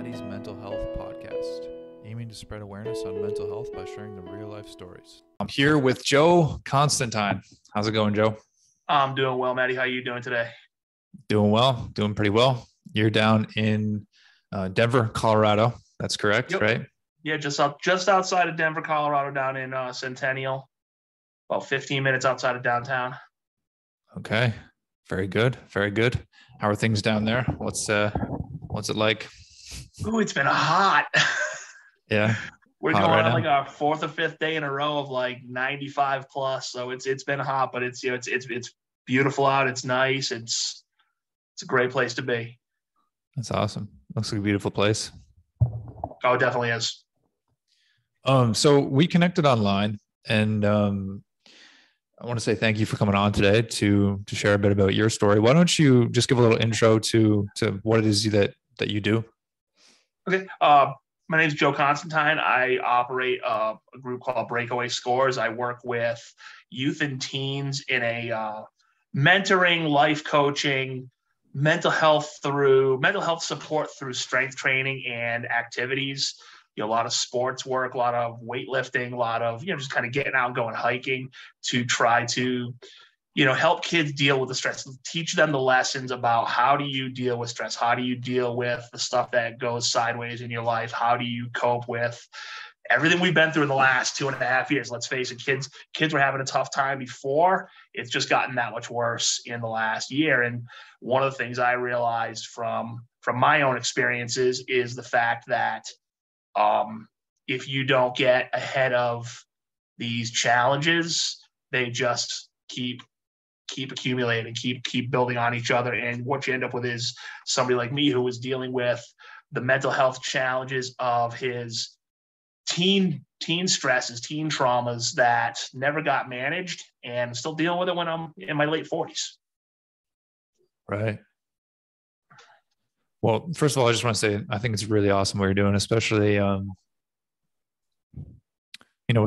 Mattys Mental Health Podcast, aiming to spread awareness on mental health by sharing the real-life stories. I'm here with Joe Constantine. How's it going, Joe? I'm doing well, Matty. How are you doing today? Doing well, doing pretty well. You're down in Denver, Colorado. That's correct, Yep. Right? Yeah, just outside of Denver, Colorado, down in Centennial, about 15 minutes outside of downtown. Okay, very good, very good. How are things down there? What's it like? Ooh, it's been hot. Yeah, We're hot going right on now? like our fourth or fifth day in a row of like 95 plus. So it's been hot, but it's it's beautiful out. It's nice. It's a great place to be. That's awesome. Looks like a beautiful place. Oh, it definitely is. So we connected online, and I want to say thank you for coming on today to share a bit about your story. Why don't you just give a little intro to what it is that you do? Okay. My name is Joe Constantine. I operate a group called Breakaway Scores. I work with youth and teens in a mentoring, life coaching, mental health support through strength training and activities. A lot of sports work, a lot of weightlifting, a lot of just kind of getting out and going hiking to try to help kids deal with the stress, teach them the lessons about how do you deal with stress? How do you deal with the stuff that goes sideways in your life? How do you cope with everything we've been through in the last 2.5 years? Let's face it, kids were having a tough time before. It's just gotten that much worse in the last year. And one of the things I realized from my own experiences is the fact that if you don't get ahead of these challenges, they just keep accumulating, keep building on each other. And what you end up with is somebody like me who was dealing with the mental health challenges of his teen stresses, teen traumas that never got managed, and still dealing with it when I'm in my late 40s. Right. Well, first of all, I just want to say I think it's really awesome what you're doing, especially with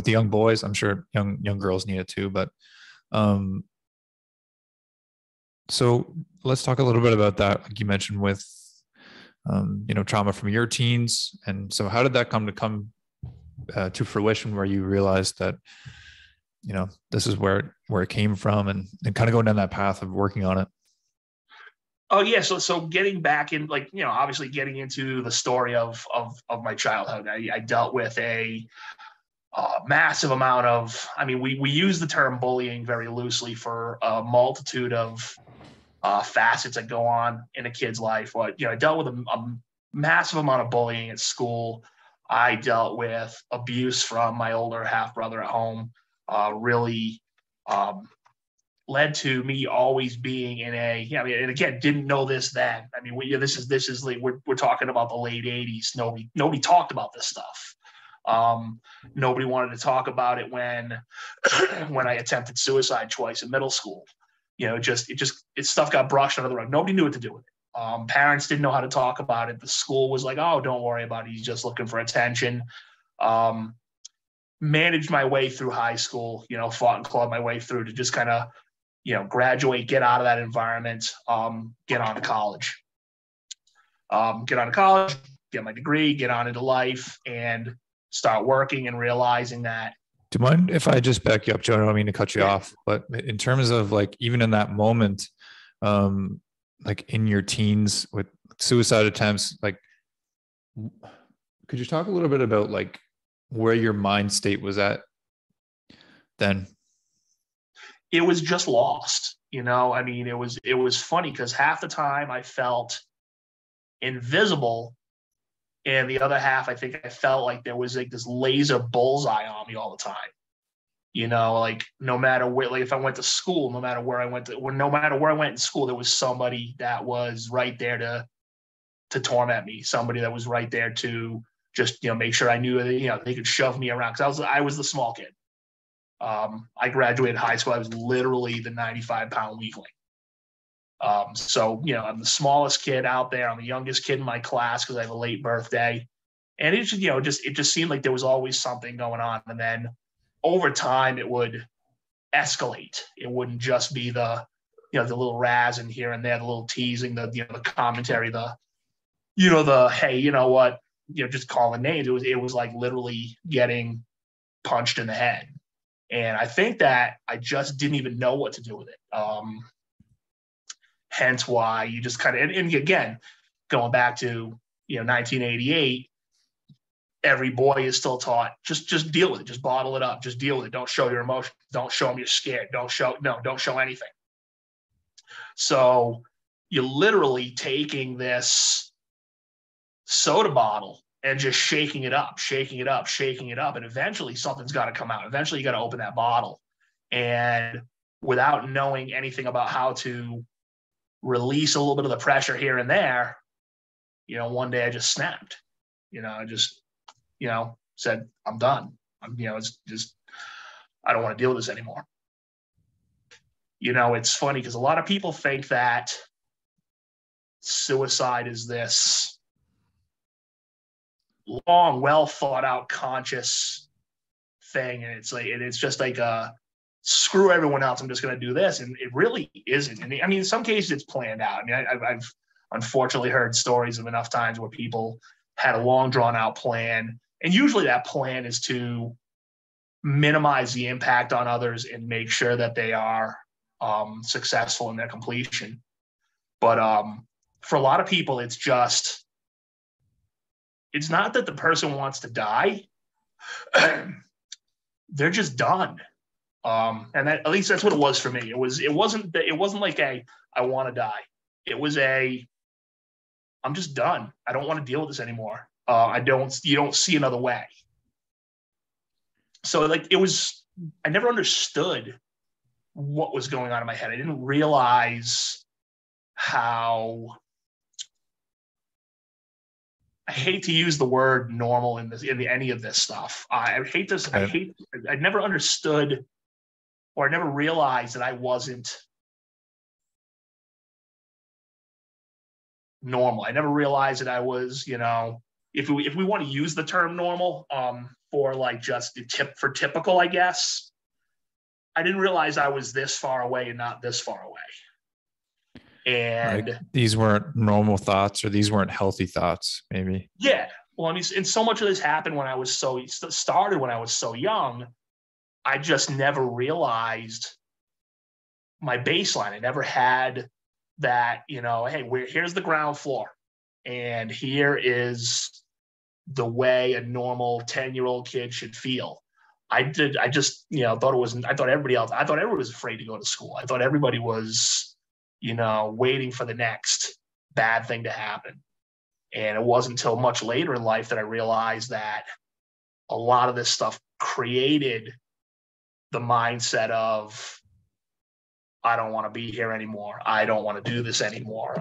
the young boys. I'm sure young girls need it too, but so let's talk a little bit about that. Like you mentioned with trauma from your teens, and so how did that come to fruition, where you realized that this is where it came from, and kind of going down that path of working on it? Oh yeah, so getting back in, obviously getting into the story of my childhood, I dealt with a massive amount of. I mean, we use the term bullying very loosely for a multitude of facets that go on in a kid's life. But I dealt with a massive amount of bullying at school. I dealt with abuse from my older half brother at home. Really led to me always being in and again, didn't know this then. I mean, this is like, we're talking about the late 80s. Nobody talked about this stuff. Nobody wanted to talk about it when I attempted suicide twice in middle school. Stuff got brushed under the rug. Nobody knew what to do with it. Parents didn't know how to talk about it. The school was like, oh, don't worry about it. He's just looking for attention. Managed my way through high school, fought and clawed my way through to just kind of, graduate, get out of that environment, get on to college, get my degree, get on into life, and start working and realizing that. Do you mind if I just back you up, Joe? I don't mean to cut you off, but in terms of like, even in that moment, like in your teens with suicide attempts, like, could you talk a little bit about like where your mind state was at then? It was just lost. I mean, it was funny because half the time I felt invisible, and the other half, I think I felt like there was like this laser bullseye on me all the time. Like no matter where, like if I went to school, no matter where I went in school, there was somebody that was right there to torment me. Somebody that was right there to just, make sure I knew that, they could shove me around. Cause I was the small kid. I graduated high school. I was literally the 95-pound weakling. So, I'm the smallest kid out there. I'm the youngest kid in my class because I have a late birthday. And it just seemed like there was always something going on. And then over time it would escalate. It wouldn't just be the little razz in here and there, the little teasing, the commentary, the hey, you know what, just calling names. It was like literally getting punched in the head. And I think that I just didn't even know what to do with it. Hence why you just kind of, and again, going back to, 1988, every boy is still taught, just deal with it, just bottle it up, just deal with it. Don't show your emotions. Don't show them you're scared. Don't show anything. So you're literally taking this soda bottle and just shaking it up, shaking it up, shaking it up. And eventually something's got to come out. Eventually you got to open that bottle. And without knowing anything about how to release a little bit of the pressure here and there, one day I just snapped. I just, said, I'm done. It's just, I don't want to deal with this anymore. It's funny because a lot of people think that suicide is this long, well thought out, conscious thing. And it's just like screw everyone else. I'm just going to do this. And it really isn't. And I mean, in some cases it's planned out. I mean, I've unfortunately heard stories of enough times where people had a long drawn out plan. And usually that plan is to minimize the impact on others and make sure that they are successful in their completion. But for a lot of people, it's not that the person wants to die. They're just done. And at least that's what it was for me. It wasn't like I want to die. It was I'm just done. I don't want to deal with this anymore. You don't see another way. So I never understood what was going on in my head. I didn't realize how, I hate to use the word normal in any of this stuff. I hate this. I never understood, or I never realized that I wasn't normal. I never realized that I was, if we want to use the term normal, for like just for typical, I guess, I didn't realize I was this far away and not this far away. And like these weren't normal thoughts, or these weren't healthy thoughts, maybe. Yeah. Well, I mean, and so much of this happened when I was started when I was so young. I just never realized my baseline. I never had that, hey, here's the ground floor, and here is the way a normal 10-year-old kid should feel. I just, I thought everybody was afraid to go to school. I thought everybody was, waiting for the next bad thing to happen. And it wasn't until much later in life that I realized that a lot of this stuff created the mindset of, I don't want to be here anymore. I don't want to do this anymore.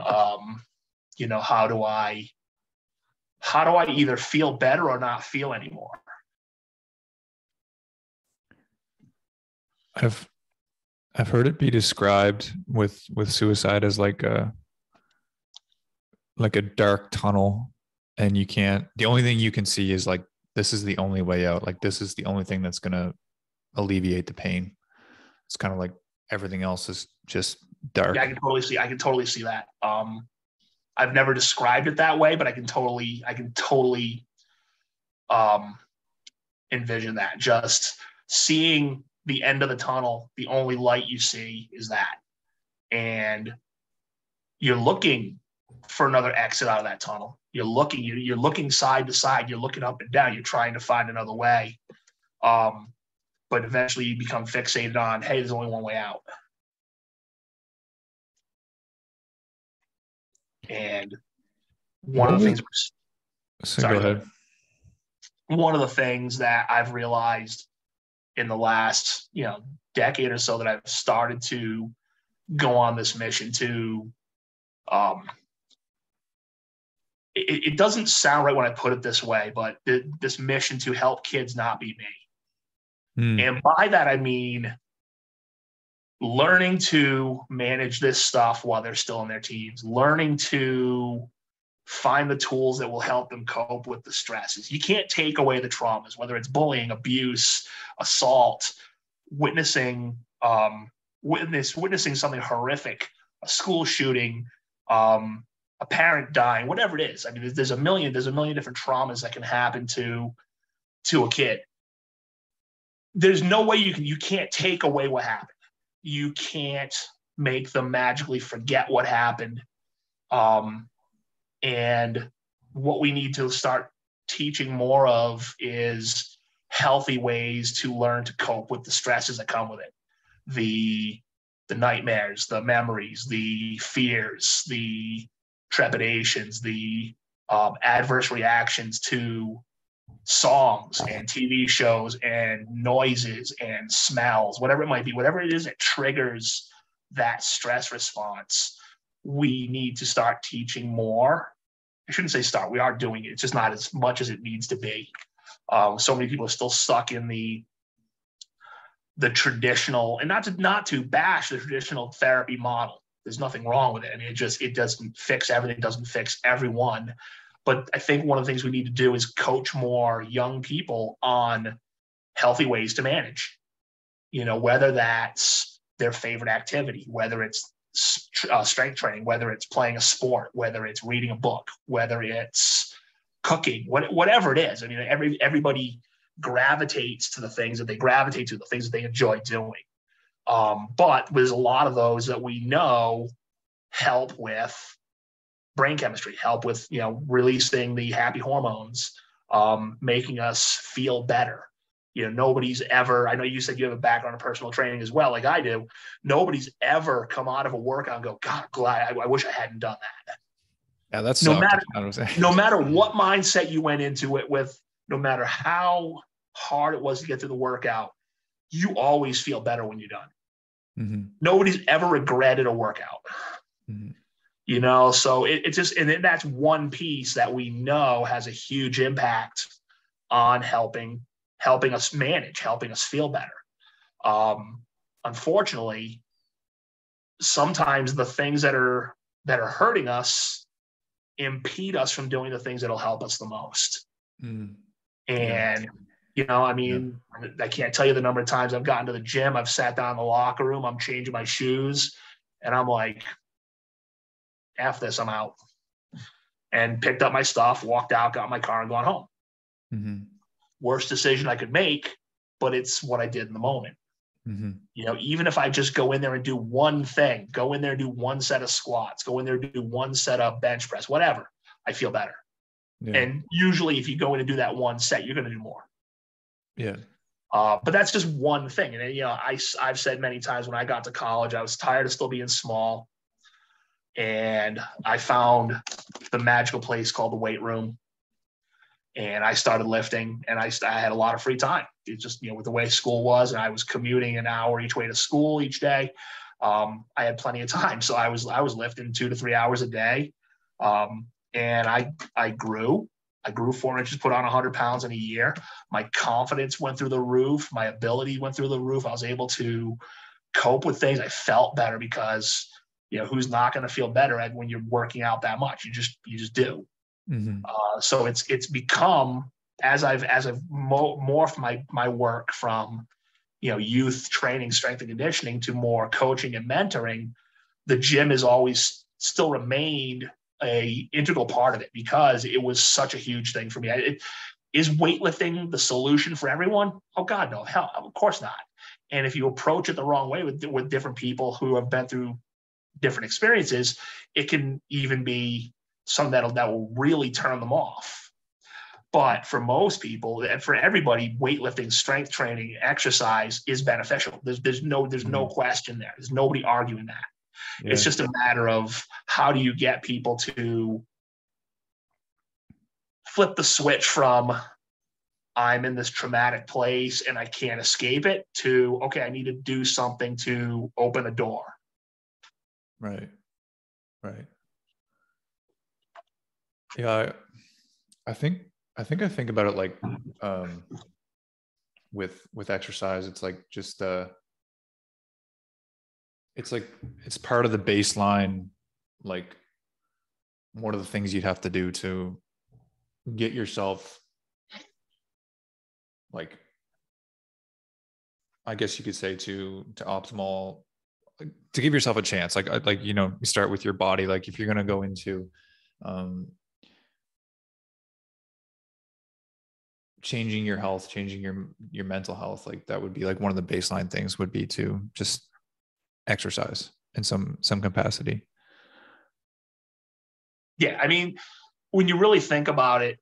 How do I either feel better or not feel anymore? I've heard it be described with suicide as like a dark tunnel, and the only thing you can see is like, this is the only way out. Like, this is the only thing that's going to alleviate the pain. It's kind of like everything else is just dark. Yeah, I can totally see that. I've never described it that way, but I can totally envision that. Just seeing the end of the tunnel, the only light you see is that. And you're looking for another exit out of that tunnel. You're looking side to side, you're looking up and down, you're trying to find another way. But eventually you become fixated on, hey, there's only one way out. And one of the things, go ahead. One of the things that I've realized in the last, decade or so, that I've started to go on this mission to, it doesn't sound right when I put it this way, but this mission to help kids not be me. And by that, I mean learning to manage this stuff while they're still in their teens, learning to find the tools that will help them cope with the stresses. You can't take away the traumas, whether it's bullying, abuse, assault, witnessing something horrific, a school shooting, a parent dying, whatever it is. I mean, there's a million different traumas that can happen to a kid. There's no way you can't take away what happened. You can't make them magically forget what happened. And what we need to start teaching more of is healthy ways to learn to cope with the stresses that come with it. The nightmares, the memories, the fears, the trepidations, the adverse reactions to songs and TV shows and noises and smells, whatever it might be, whatever it is that triggers that stress response. We need to start teaching more. I shouldn't say start. We are doing it. It's just not as much as it needs to be. So many people are still stuck in the traditional, and not to bash the traditional therapy model. There's nothing wrong with it. I mean, it doesn't fix everything. It doesn't fix everyone. But I think one of the things we need to do is coach more young people on healthy ways to manage. Whether that's their favorite activity, whether it's strength training, whether it's playing a sport, whether it's reading a book, whether it's cooking, whatever it is. I mean, everybody gravitates to the things that they gravitate to, the things that they enjoy doing. But there's a lot of those that we know help with brain chemistry, help with, releasing the happy hormones, making us feel better. Nobody's ever, I know you said you have a background in personal training as well, like I do. Nobody's ever come out of a workout and go, God, glad, I wish I hadn't done that. Yeah, that's no matter what mindset you went into it with, no matter how hard it was to get through the workout, you always feel better when you're done. Mm-hmm. Nobody's ever regretted a workout. Mm-hmm. So it's just, and that's one piece that we know has a huge impact on helping us manage, helping us feel better. Unfortunately, sometimes the things that are hurting us impede us from doing the things that'll help us the most. Mm. And, I can't tell you the number of times I've gotten to the gym, I've sat down in the locker room, I'm changing my shoes, and I'm like, F this, I'm out. And picked up my stuff, walked out, got in my car, and gone home. Mm-hmm. Worst decision I could make, but it's what I did in the moment. Mm-hmm. Even if I just go in there and do one thing, go in there and do one set of squats, go in there and do one set of bench press, whatever, I feel better. Yeah. And usually if you go in and do that one set, you're going to do more. Yeah. But that's just one thing. And, I've said many times when I got to college, I was tired of still being small. And I found the magical place called the weight room. And I started lifting, and I had a lot of free time. It's just, with the way school was, and I was commuting an hour each way to school each day. I had plenty of time. So I was lifting 2 to 3 hours a day. And I grew 4 inches, put on 100 pounds in a year. My confidence went through the roof. My ability went through the roof. I was able to cope with things. I felt better because, who's not going to feel better when you're working out that much? You just do. Mm-hmm. So it's become, as I've morphed my work from, youth training, strength and conditioning to more coaching and mentoring, the gym has always still remained a integral part of it because it was such a huge thing for me. Is weightlifting the solution for everyone? Oh God, no, hell, of course not. And if you approach it the wrong way with different people who have been through different experiences, it can even be something that will really turn them off. But for most people and for everybody, weightlifting, strength training, exercise is beneficial. There's no question there. There's nobody arguing that. Yeah. It's just a matter of how do you get people to flip the switch from I'm in this traumatic place and I can't escape it to, okay, I need to do something to open a door. Right. Yeah. I think I think about it like, with exercise, it's like just, it's part of the baseline. Like, what are the things you'd have to do to get yourself, like, I guess you could say to optimal, to give yourself a chance. Like, you start with your body. Like if you're going to go into changing your health, changing your mental health, like that would be like one of the baseline things would be to just exercise in some capacity. Yeah. I mean, when you really think about it,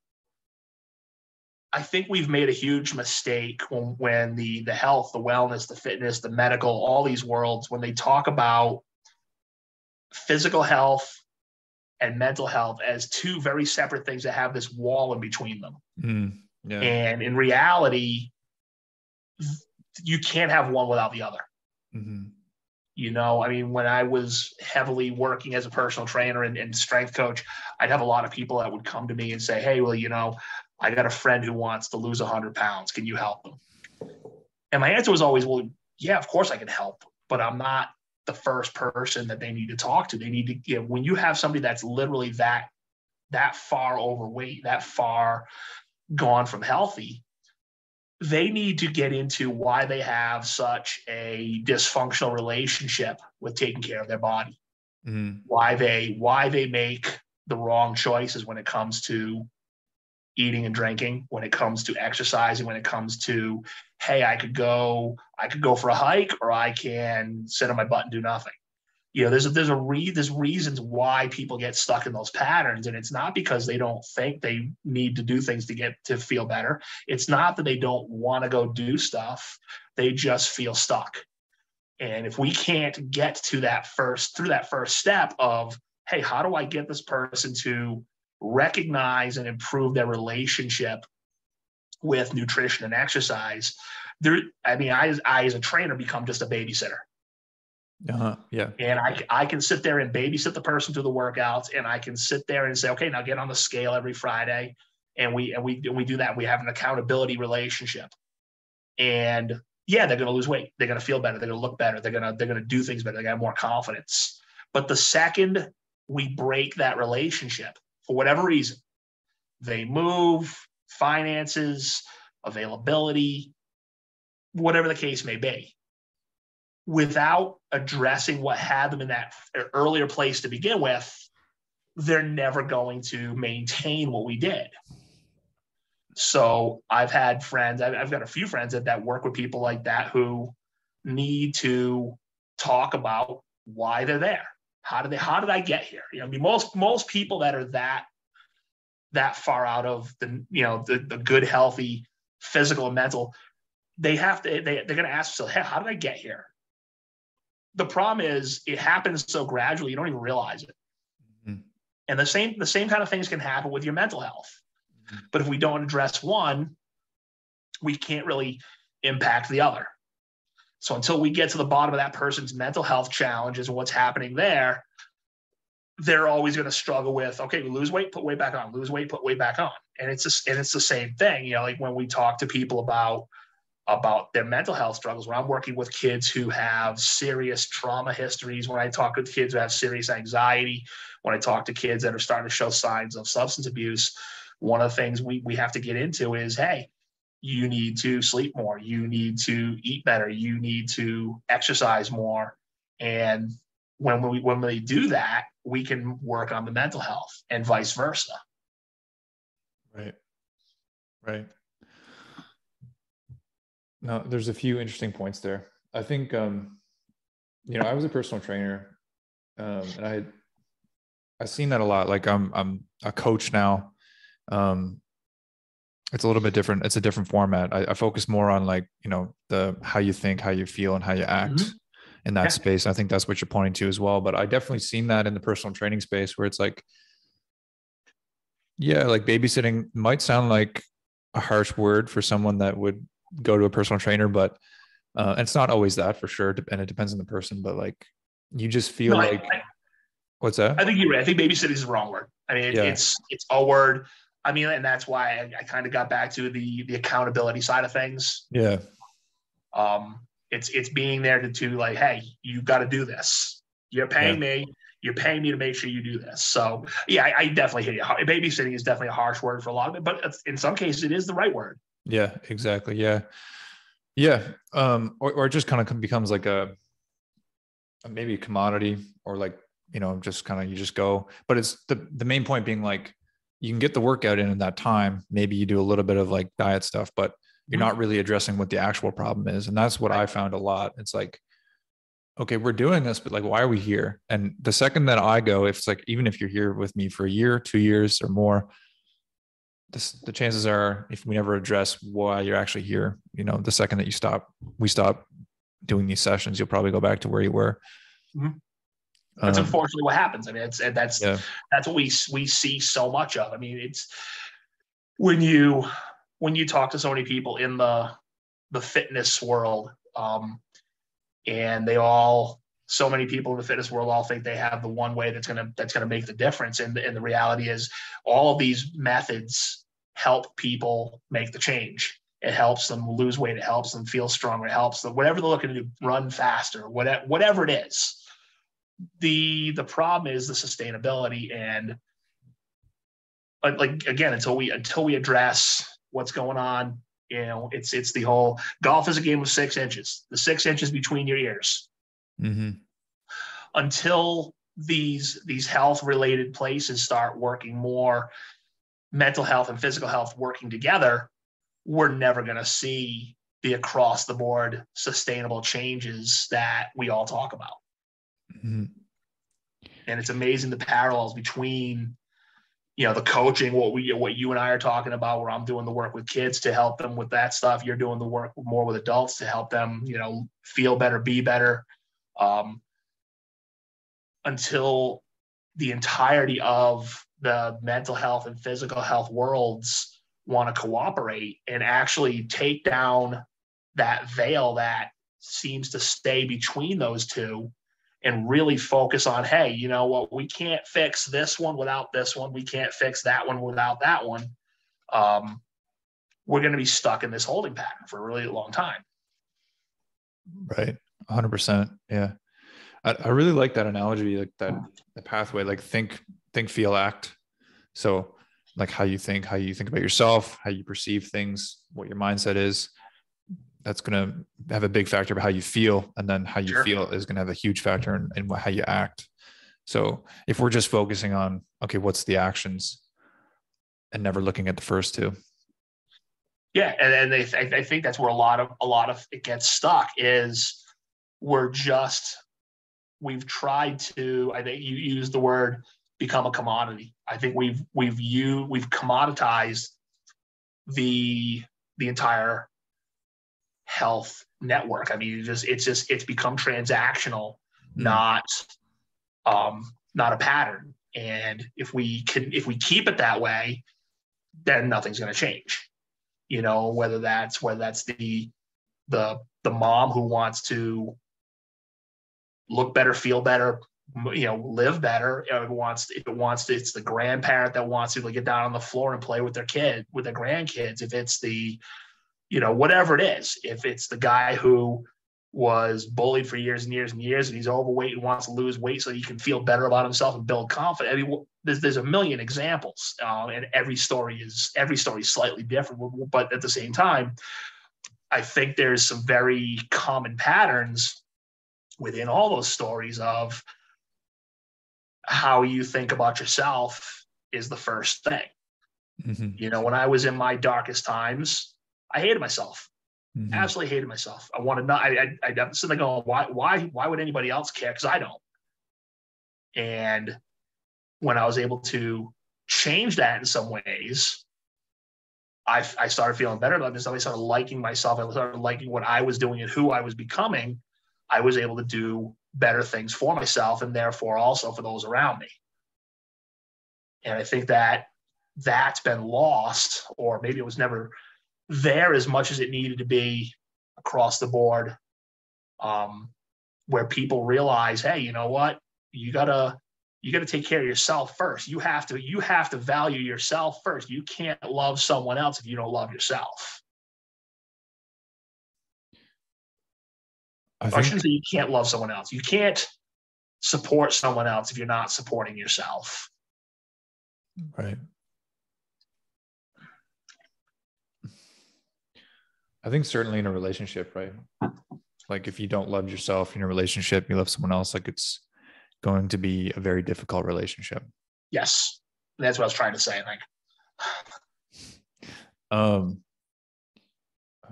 I think we've made a huge mistake when the health, the wellness, the fitness, the medical, all these worlds, when they talk about physical health and mental health as two very separate things that have this wall in between them. Yeah. And in reality, you can't have one without the other. You know, I mean, when I was heavily working as a personal trainer and strength coach, I'd have a lot of people that would come to me and say, hey, well, you know, I got a friend who wants to lose 100 pounds. Can you help them? And my answer was always, well, yeah, of course I can help, but I'm not the first person that they need to talk to. They need to give, when you have somebody that's literally that far overweight, that far gone from healthy, they need to get into why they have such a dysfunctional relationship with taking care of their body, why they make the wrong choices when it comes to eating and drinking, when it comes to exercising, when it comes to, hey, I could go for a hike, or I can sit on my butt and do nothing. You know, there's reasons why people get stuck in those patterns, and it's not because they don't think they need to do things to feel better. It's not that they don't want to go do stuff. They just feel stuck. And if we can't get through that first step of, hey, how do I get this person to recognize and improve their relationship with nutrition and exercise? I as a trainer become just a babysitter. Yeah. And I can sit there and babysit the person through the workouts, and I can sit there and say, okay, now get on the scale every Friday. And we do that. We have an accountability relationship. And yeah, they're going to lose weight. They're going to feel better. They're going to look better. They're going to do things better. They're going to have more confidence. But the second we break that relationship, for whatever reason, they move, finances, availability, whatever the case may be, without addressing what had them in that earlier place to begin with, they're never going to maintain what we did. So I've had friends, I've got a few friends that work with people like that who need to talk about why they're there. How did I get here? You know, I mean, most people that are that far out of the good, healthy, physical and mental, they're going to ask themselves, hey, how did I get here? The problem is it happens so gradually, you don't even realize it. And the same kind of things can happen with your mental health. But if we don't address one, we can't really impact the other. So until we get to the bottom of that person's mental health challenges and what's happening there, they're always going to struggle with, okay, we lose weight, put weight back on, lose weight, put weight back on. And it's the same thing. You know, like when we talk to people about their mental health struggles, when I'm working with kids who have serious trauma histories, when I talk with kids who have serious anxiety, when I talk to kids that are starting to show signs of substance abuse, one of the things we have to get into is, hey, you need to sleep more. You need to eat better. You need to exercise more. And when we do that, we can work on the mental health and vice versa. Right. No, there's a few interesting points there. I think, I was a personal trainer, and I've seen that a lot. Like I'm a coach now. It's a little bit different. It's a different format. I focus more on like, the, how you think, how you feel, and how you act in that space. I think that's what you're pointing to as well. But I definitely seen that in the personal training space where it's like, yeah, like babysitting might sound like a harsh word for someone that would go to a personal trainer, but it's not always that, for sure. And it depends on the person, but like, you just feel what's that? I think you're right. I think babysitting is the wrong word. I mean, it's a word. I mean, and that's why I kind of got back to the accountability side of things. Yeah. It's being there to like, hey, you got to do this. You're paying me. You're paying me to make sure you do this. So yeah, I definitely hear you. Babysitting is definitely a harsh word for a lot of it, but in some cases it is the right word. Yeah, exactly. Yeah. Or it just kind of becomes like maybe a commodity, or like just kind of, you just go, but it's the main point being like, you can get the workout in that time. Maybe you do a little bit of like diet stuff, but you're not really addressing what the actual problem is. And that's what I found a lot. It's like, okay, we're doing this, but like, why are we here? And the second that I go, if it's like, even if you're here with me for a year, 2 years or more, the chances are, if we never address why you're actually here, the second that we stop doing these sessions, you'll probably go back to where you were. Mm-hmm. That's unfortunately what happens. I mean, that's what we see so much of. I mean, it's when you talk to so many people in the fitness world, and so many people in the fitness world all think they have the one way that's gonna make the difference. And the reality is, all of these methods help people make the change. It helps them lose weight. It helps them feel stronger. It helps them, whatever they're looking to do, run faster, whatever it is. The problem is the sustainability, and like, again, until we address what's going on, it's the whole golf is a game of 6 inches, the 6 inches between your ears. Mm-hmm. Until these health related places start working more, mental health and physical health working together, we're never going to see the across the board sustainable changes that we all talk about. Mm-hmm. And it's amazing the parallels between, the coaching, what you and I are talking about, where I'm doing the work with kids to help them with that stuff. You're doing the work more with adults to help them, feel better, be better. Until the entirety of the mental health and physical health worlds want to cooperate and actually take down that veil that seems to stay between those two, and really focus on, hey, you know what, we can't fix this one without this one. We can't fix that one without that one. We're going to be stuck in this holding pattern for a really long time. Right. 100%. Yeah. I really like that analogy, like that the pathway, like think, feel, act. So like how you think about yourself, how you perceive things, what your mindset is, that's going to have a big factor about how you feel. And then how you feel is going to have a huge factor in how you act. So if we're just focusing on, okay, what's the actions, and never looking at the first two. Yeah. And I think that's where a lot of it gets stuck is we've tried to, I think you used the word, become a commodity. I think we've commoditized the entire health network. I mean, it's become transactional, not a pattern. And if we keep it that way, then nothing's going to change. Whether that's the mom who wants to look better, feel better, live better. It's the grandparent that wants to get down on the floor and play with their grandkids. If it's the, whatever it is, if it's the guy who was bullied for years and years and years, and he's overweight and wants to lose weight so he can feel better about himself and build confidence. I mean, there's a million examples, and every story is slightly different. But at the same time, I think there's some very common patterns within all those stories of how you think about yourself is the first thing. Mm-hmm. When I was in my darkest times, I hated myself. Mm-hmm. Absolutely hated myself. I wanted not. I'm sitting there going, why would anybody else care? Because I don't. And when I was able to change that in some ways, I started feeling better about myself. I started liking myself. I started liking what I was doing and who I was becoming. I was able to do better things for myself and therefore also for those around me. And I think that's been lost, or maybe it was never there as much as it needed to be across the board, where people realize, hey, you know what? You gotta take care of yourself first. You have to value yourself first. You can't love someone else if you don't love yourself. I shouldn't say you can't love someone else. You can't support someone else if you're not supporting yourself. Right. I think certainly in a relationship, right? Like if you don't love yourself in a relationship, you love someone else, like going to be a very difficult relationship. Yes. That's what I was trying to say. Like, I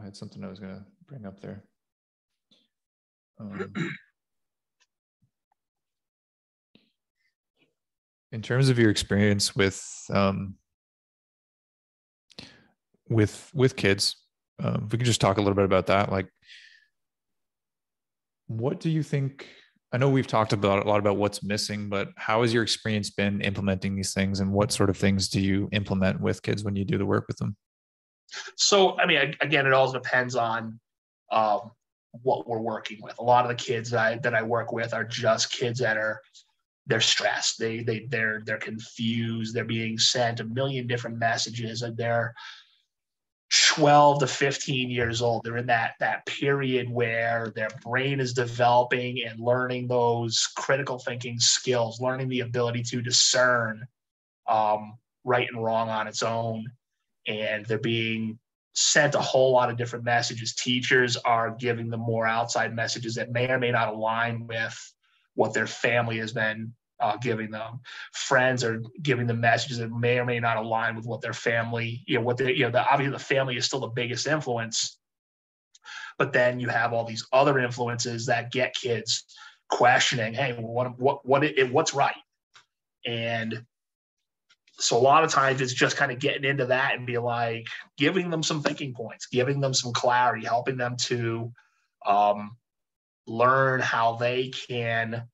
had something I was going to bring up there. In terms of your experience with kids, if we could just talk a little bit about that. Like, what do you think? I know we've talked about a lot about what's missing, but how has your experience been implementing these things, and what sort of things do you implement with kids when you do the work with them? So, I mean, again, it all depends on what we're working with. A lot of the kids that I work with are just kids that they're stressed. They're confused. They're being sent a million different messages, and they're 12 to 15 years old. They're in that period where their brain is developing and learning those critical thinking skills, learning the ability to discern right and wrong on its own. And they're being sent a whole lot of different messages. Teachers are giving them more outside messages that may or may not align with what their family has been giving them. Friends are giving them messages that may or may not align with what their family, obviously the family is still the biggest influence, but then you have all these other influences that get kids questioning, hey, what's right? And so a lot of times it's just kind of getting into that and be like, giving them some thinking points, giving them some clarity, helping them to learn how they can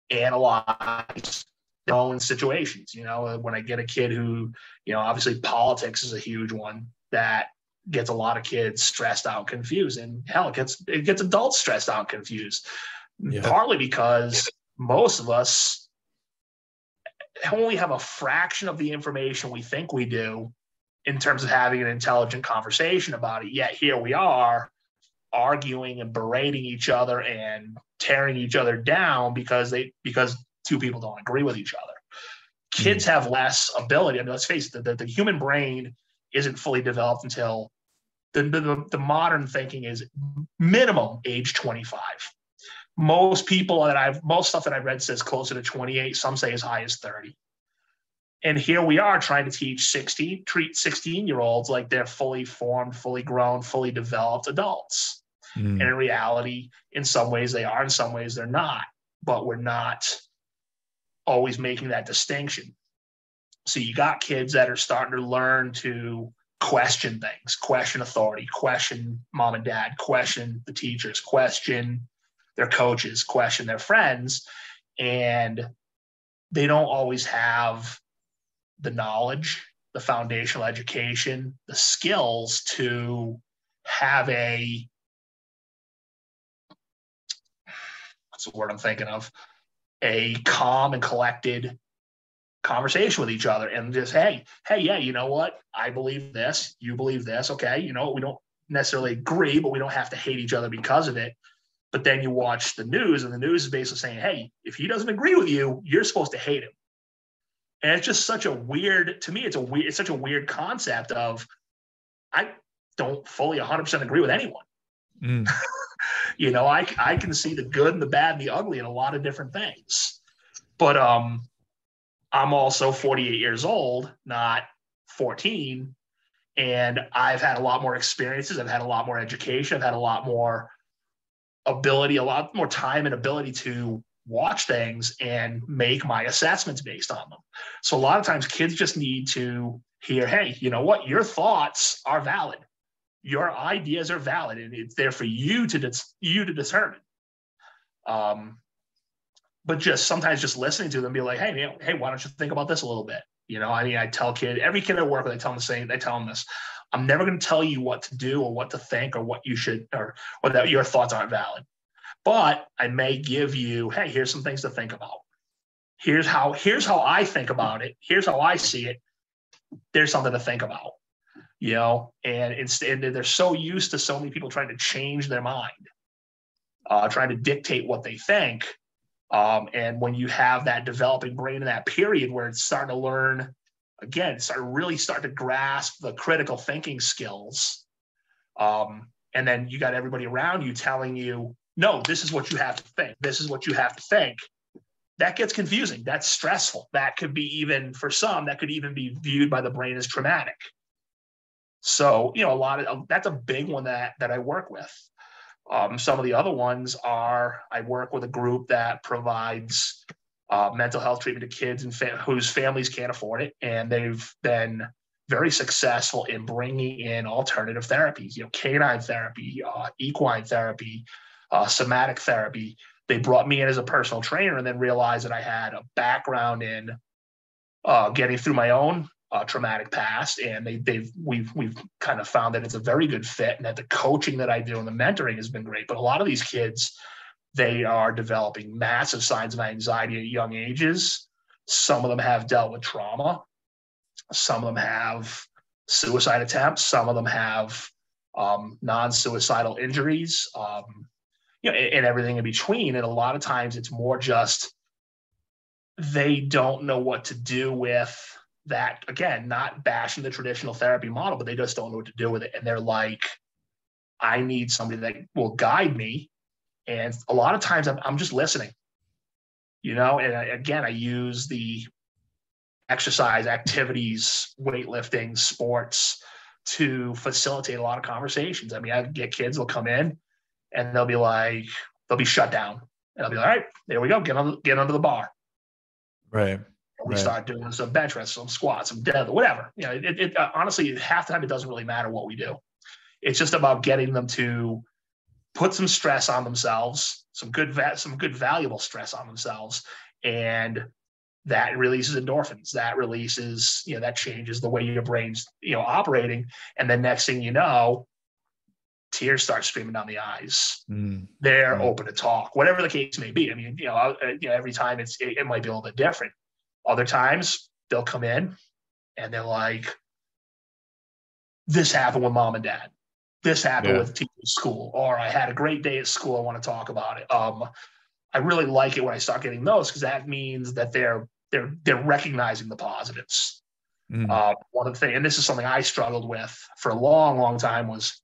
analyze their own situations. When I get a kid who, obviously politics is a huge one that gets a lot of kids stressed out, confused, and hell, it gets adults stressed out, confused. Yeah. Partly because most of us only have a fraction of the information we think we do in terms of having an intelligent conversation about it. Yet here we are arguing and berating each other and tearing each other down because two people don't agree with each other. Kids have less ability. I mean, let's face it, the human brain isn't fully developed until the modern thinking is minimum age 25. Most stuff that I've read says closer to 28. Some say as high as 30. And here we are trying to treat 16-year-olds like they're fully formed, fully grown, fully developed adults. And in reality, in some ways they are, in some ways they're not. But we're not always making that distinction. So you got kids that are starting to learn to question things, question authority, question mom and dad, question the teachers, question their coaches, question their friends, and they don't always have the knowledge, the foundational education, the skills to have what's the word I'm thinking of, a calm and collected conversation with each other and just, hey, yeah, you know what? I believe this, you believe this. Okay. We don't necessarily agree, but we don't have to hate each other because of it. But then you watch the news, and the news is basically saying, hey, if he doesn't agree with you, you're supposed to hate him. And it's just such a weird, to me, it's such a weird concept of, I don't fully 100% agree with anyone. I can see the good and the bad and the ugly in a lot of different things. But I'm also 48 years old, not 14. And I've had a lot more experiences. I've had a lot more education. I've had a lot more ability, a lot more time and ability to watch things and make my assessments based on them. So a lot of times kids just need to hear, hey, you know what? Your thoughts are valid. Your ideas are valid, and it's there for you to determine. But just sometimes just listening to them, be like, hey, why don't you think about this a little bit? I tell every kid I work with, I tell them this. I'm never going to tell you what to do or what to think or what you should, or that your thoughts aren't valid. But I may give you, hey, here's some things to think about. Here's how I think about it. Here's how I see it. There's something to think about, and instead they're so used to so many people trying to change their mind, trying to dictate what they think. And when you have that developing brain in that period where it's starting to learn, again, start to grasp the critical thinking skills. And then you got everybody around you telling you, no, this is what you have to think. This is what you have to think. that gets confusing. That's stressful. That could be even, for some, that could even be viewed by the brain as traumatic. So, you know, that's a big one that I work with. Some of the other ones are, I work with a group that provides mental health treatment to kids and whose families can't afford it. And they've been very successful in bringing in alternative therapies, you know, canine therapy, equine therapy, somatic therapy. They brought me in as a personal trainer and then realized that I had a background in getting through my own traumatic past, and we've kind of found that it's a very good fit, and that the coaching that I do and the mentoring has been great. But a lot of these kids, they are developing massive signs of anxiety at young ages. Some of them have dealt with trauma. Some of them have suicide attempts. Some of them have non-suicidal injuries, you know, and everything in between. And a lot of times it's more just they don't know what to do with that. Again, not bashing the traditional therapy model, but they just don't know what to do with it. And they're like, I need somebody that will guide me. And a lot of times I'm just listening, you know, and again, I use the exercise, activities, weightlifting, sports to facilitate a lot of conversations. I mean, I get kids will come in and they'll be shut down. And I'll be like, all right, there we go. Get under the bar. Right. We start doing some bench press, some squats, some deadlift, whatever. You know, it honestly, half the time it doesn't really matter what we do. It's just about getting them to put some stress on themselves, some good valuable stress on themselves, and that releases endorphins. That releases, you know, that changes the way your brain's, you know, operating. And then next thing you know, tears start streaming down the eyes. They're open to talk, whatever the case may be. I mean, you know, every time it might be a little bit different. Other times they'll come in and they're like, this happened with mom and dad. This happened with teachers at school, or I had a great day at school. I want to talk about it. I really like it when I start getting those, because that means that they're recognizing the positives. One of the things, and this is something I struggled with for a long, long time, was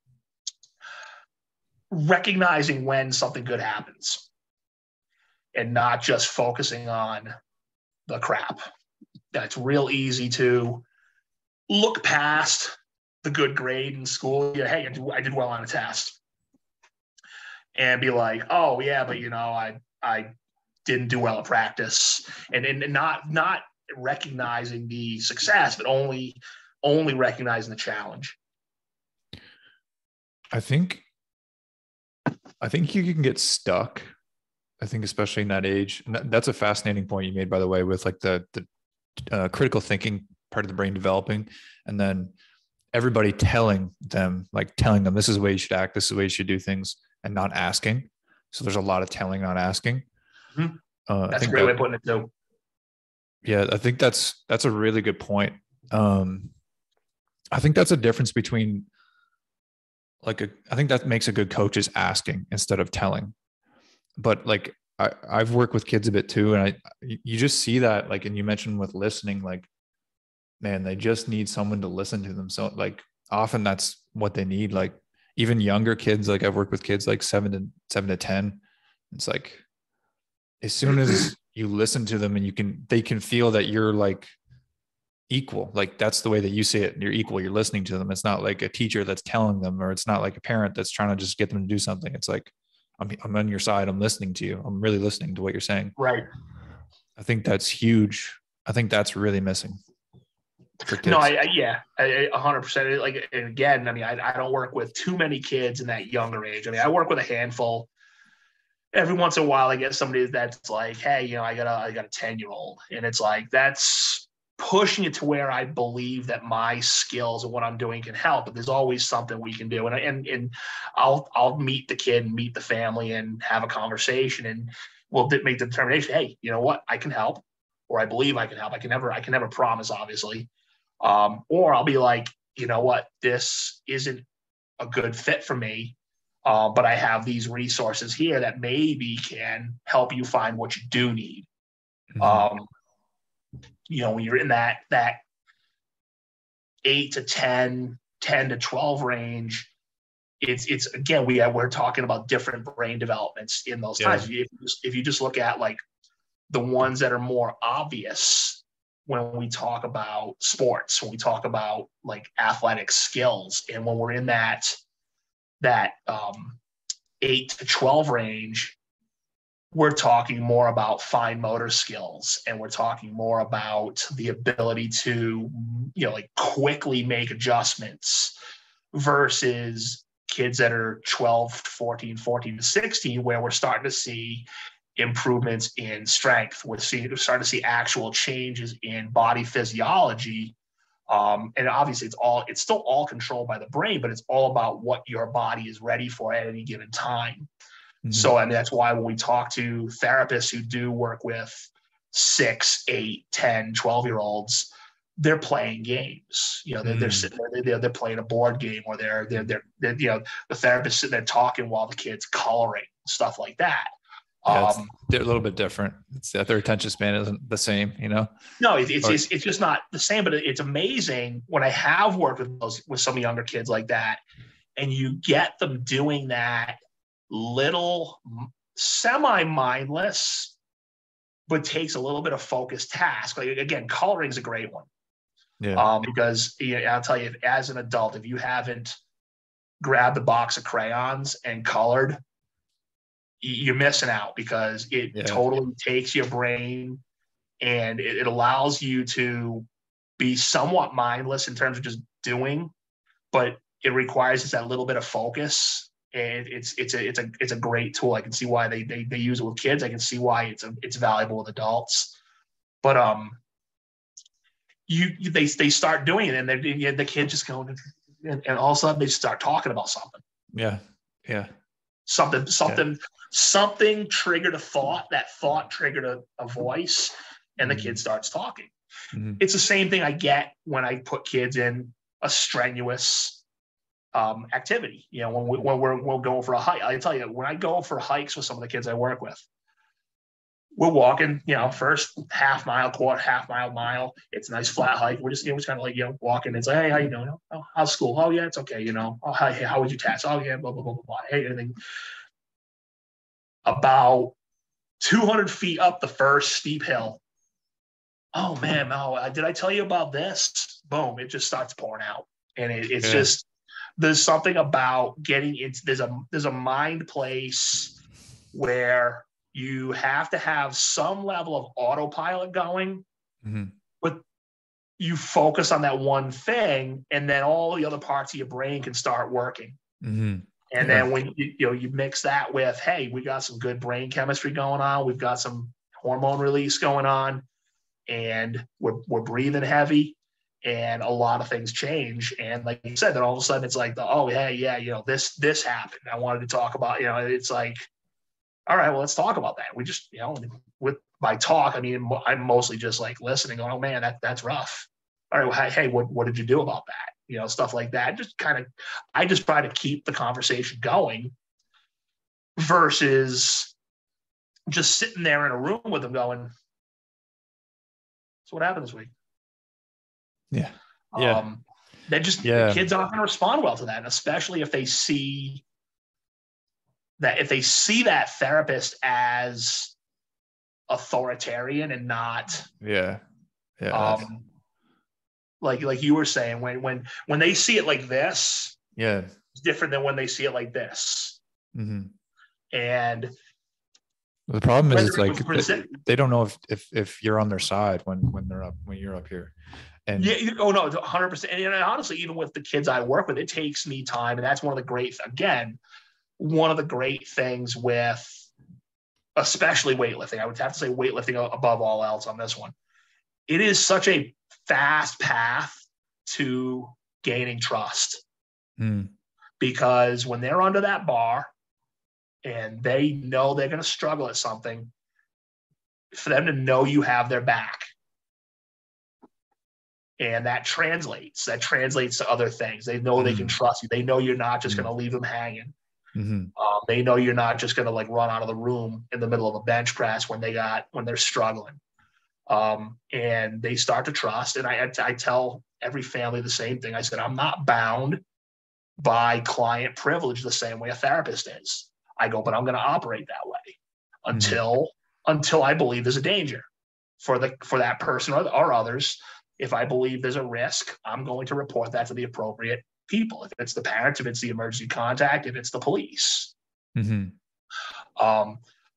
recognizing when something good happens and not just focusing on the crap. That's real easy to look past the good grade in school. You know, hey, I did well on a test, and be like, oh yeah, but you know, I didn't do well at practice, and not recognizing the success, but only recognizing the challenge. I think you can get stuck. I think especially in that age, and that's a fascinating point you made, by the way, with like the critical thinking part of the brain developing, and then everybody telling them this is the way you should act, this is the way you should do things, and not asking. So there's a lot of telling, not asking. That's a great way of putting it too. Yeah, I think that's a really good point. I think that's a difference between I think that makes a good coach is asking instead of telling. But like I've worked with kids a bit too, and you just see that, like, and you mentioned with listening, like, man, they just need someone to listen to them. So like often that's what they need. Like even younger kids, like I've worked with kids like 7 to 10. It's like, as soon as you listen to them and they can feel that you're like equal. Like that's the way that you see it. You're equal. You're listening to them. It's not like a teacher that's telling them, or it's not like a parent that's trying to just get them to do something. It's like, I'm on your side. I'm listening to you. I'm really listening to what you're saying. Right. I think that's huge. I think that's really missing for kids. No, I 100%. Like, and again, I mean, I don't work with too many kids in that younger age. I mean, I work with a handful. Every once in a while, I get somebody that's like, hey, you know, I got a 10-year-old, and it's like, that's pushing it to where I believe that my skills and what I'm doing can help. But there's always something we can do. And I'll meet the kid and meet the family and have a conversation, and we'll make the determination, hey, you know what, I can help, or I believe I can help. I can never promise, obviously. Or I'll be like, you know what, this isn't a good fit for me. But I have these resources here that maybe can help you find what you do need. You know, when you're in that 8 to 10 to 12 range, it's again, we're talking about different brain developments in those times. If you just look at like the ones that are more obvious when we talk about sports, when we talk about like athletic skills, and when we're in that 8 to 12 range, we're talking more about fine motor skills, and we're talking more about the ability to, like quickly make adjustments versus kids that are 12, 14 to 16, where we're starting to see improvements in strength. We're starting to see actual changes in body physiology. And obviously it's still all controlled by the brain, but it's all about what your body is ready for at any given time. Mm-hmm. So, and that's why when we talk to therapists who do work with 6, 8, 10, 12-year-olds, they're playing games. They're sitting there, they're playing a board game, or they're the therapist sitting there talking while the kid's coloring, stuff like that. Yeah, they're a little bit different. It's that their attention span isn't the same, No, it's just not the same. But it's amazing when I have worked with some younger kids like that, and you get them doing that little semi-mindless, but takes a little bit of focused task. Like, again, coloring is a great one. Yeah. Because I'll tell you, as an adult, if you haven't grabbed a box of crayons and colored, you're missing out, because it totally takes your brain, and it allows you to be somewhat mindless in terms of just doing, but it requires just that little bit of focus. And it's a great tool. I can see why they use it with kids. I can see why it's valuable with adults. But they start doing it, and the kid just going, and all of a sudden they start talking about something. Yeah. Something triggered a thought. That thought triggered a voice, and the kid starts talking. Mm-hmm. It's the same thing I get when I put kids in a strenuous activity. When we're going for a hike. I tell you, when I go for hikes with some of the kids I work with, we're walking, first half mile, quarter, half mile. It's a nice flat hike. We're just kind of like, walking. It's like, hey, how you doing? Oh, how's school? Oh yeah, it's okay. Oh, hey, how was your test? Oh yeah, blah, blah, blah, blah, blah. Hey, anything. About 200 feet up the first steep hill. Oh man, did I tell you about this? Boom, it just starts pouring out. And it's just, there's something about getting into, there's a mind place where you have to have some level of autopilot going, mm-hmm. but you focus on that one thing, and then all the other parts of your brain can start working. Mm-hmm. And then when you mix that with, hey, we got some good brain chemistry going on, we've got some hormone release going on, and we're breathing heavy, and a lot of things change. And like you said, then all of a sudden it's like, this happened. I wanted to talk about, it's like, all right, well, let's talk about that. We just, with my talk, I mean, I'm mostly just like listening, going, oh man, that's rough. All right, well, hey, what did you do about that? Stuff like that. Just I just try to keep the conversation going versus just sitting there in a room with them going, so what happened this week? Yeah. The kids aren't going to respond well to that. And especially if they see that therapist as authoritarian and not, like you were saying, when they see it like this, it's different than when they see it like this. Mm-hmm. And the problem is, it's like they don't know if you're on their side when you're up here. And no, 100%. And honestly, even with the kids I work with, it takes me time, and that's one of the great things with, especially weightlifting. I would have to say weightlifting above all else on this one. It is such a fast path to gaining trust, because when they're under that bar and they know they're going to struggle at something, for them to know you have their back. And that translates to other things. They know they can trust you. They know you're not just going to leave them hanging. Mm-hmm. They know you're not just going to like run out of the room in the middle of a bench press when they're struggling. And they start to trust. And I tell every family the same thing. I said, I'm not bound by client privilege the same way a therapist is. I go, but I'm going to operate that way until until I believe there's a danger for that person or others. If I believe there's a risk, I'm going to report that to the appropriate people. If it's the parents, if it's the emergency contact, if it's the police. Mm-hmm.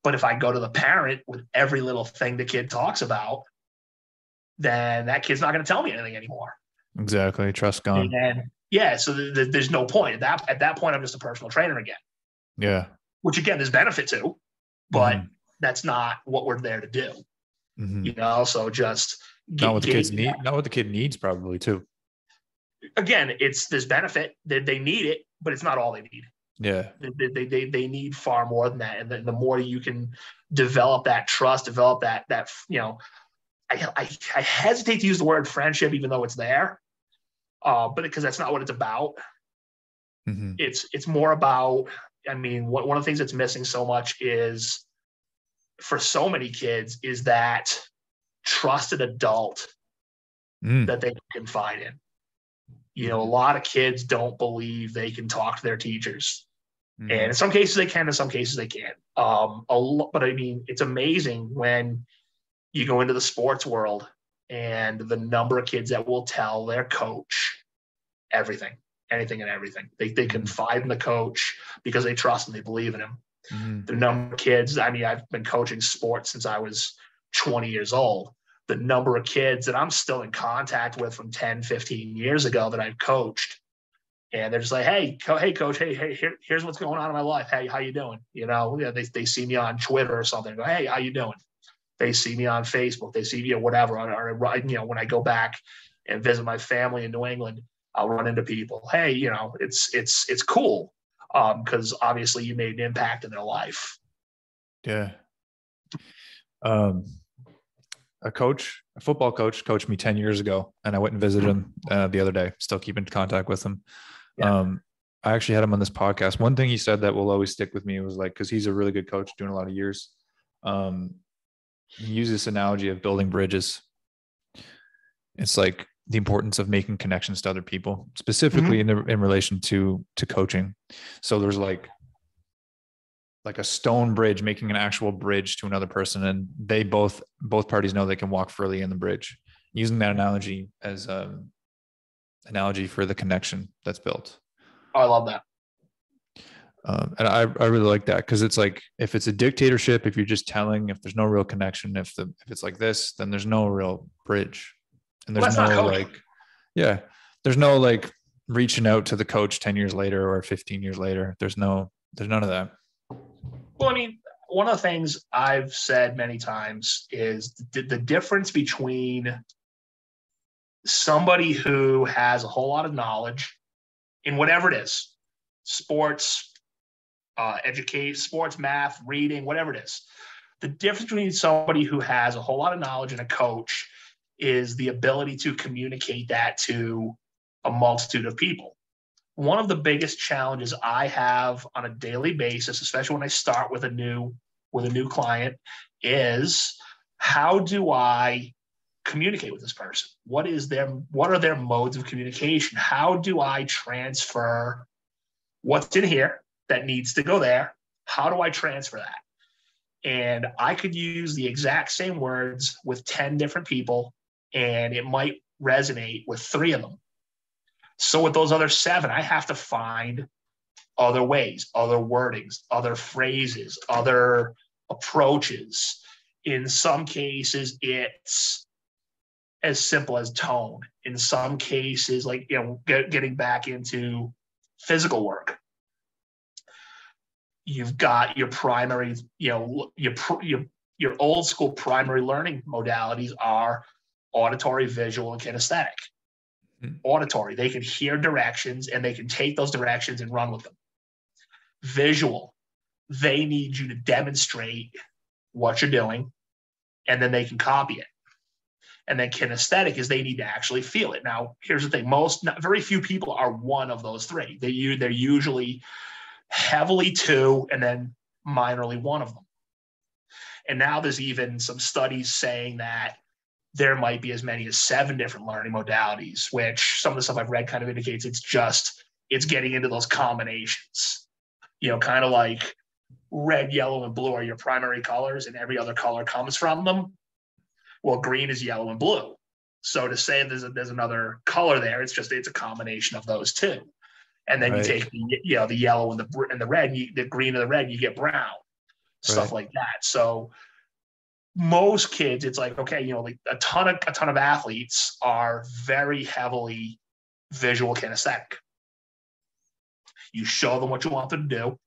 But if I go to the parent with every little thing the kid talks about, then that kid's not going to tell me anything anymore. Exactly. Trust gone. And so there's no point. At that point, I'm just a personal trainer again. Yeah. Which again, there's benefit to, but that's not what we're there to do. Mm-hmm. So just not what the kids need. Not what the kid needs, probably too. Again, there's benefit that they need it, but it's not all they need. Yeah. They need far more than that. And the more you can develop that trust, develop that I hesitate to use the word friendship, even though it's there, but because that's not what it's about. Mm-hmm. It's more about, one of the things that's missing so much is, for so many kids, is that trusted adult that they can confide in. A lot of kids don't believe they can talk to their teachers. And in some cases they can, in some cases they can't. But it's amazing when you go into the sports world and the number of kids that will tell their coach anything and everything. They confide in the coach because they trust him, they believe in him. The number of kids, I've been coaching sports since I was 20 years old. The number of kids that I'm still in contact with from 10, 15 years ago that I've coached. And they're just like, hey, coach, here's what's going on in my life. Hey, how you doing? They see me on Twitter or something. Go, hey, how you doing? They see me on Facebook. They see me whatever. Or when I go back and visit my family in New England, I'll run into people. Hey, it's cool because obviously you made an impact in their life. Yeah. A football coach coached me 10 years ago, and I went and visited him the other day. Still keep in contact with him. Yeah. I actually had him on this podcast. One thing he said that will always stick with me was because he's a really good coach doing a lot of years. He used this analogy of building bridges. It's like the importance of making connections to other people, specifically in relation to coaching. So there's like a stone bridge, making an actual bridge to another person. And they both parties know they can walk freely in the bridge, using that analogy as analogy for the connection that's built. Oh, I love that. And I really like that, because it's like, if it's a dictatorship, if you're just telling, if there's no real connection, if it's like this, then there's no real bridge. And there's there's no reaching out to the coach 10 years later or 15 years later. There's none of that. Well, one of the things I've said many times is the difference between somebody who has a whole lot of knowledge in whatever it is, sports, sports, math, reading, whatever it is. The difference between somebody who has a whole lot of knowledge and a coach is the ability to communicate that to a multitude of people. One of the biggest challenges I have on a daily basis, especially when I start with a new client, is how do I communicate with this person? What are their modes of communication? How do I transfer what's in here that needs to go there? How do I transfer that? And I could use the exact same words with 10 different people, and it might resonate with 3 of them. So with those other 7, I have to find other ways, other wordings, other phrases, other approaches. In some cases, it's as simple as tone. In some cases, getting back into physical work, you've got your primary, your old school primary learning modalities are auditory, visual, and kinesthetic. Auditory, they can hear directions and they can take those directions and run with them. Visual, they need you to demonstrate what you're doing and then they can copy it. And then kinesthetic is they need to actually feel it. Now, here's the thing. Very few people are one of those 3. They're usually heavily 2 and then minorly 1 of them. And now there's even some studies saying that there might be as many as 7 different learning modalities, which some of the stuff I've read kind of indicates it's getting into those combinations, kind of like red, yellow, and blue are your primary colors and every other color comes from them. Well, green is yellow and blue. So to say there's another color there, it's a combination of those two. And then you take the yellow and the red, the green and the red, you get brown, stuff like that. So most kids, it's like, okay, like a ton of athletes are very heavily visual kinesthetic. You show them what you want them to do,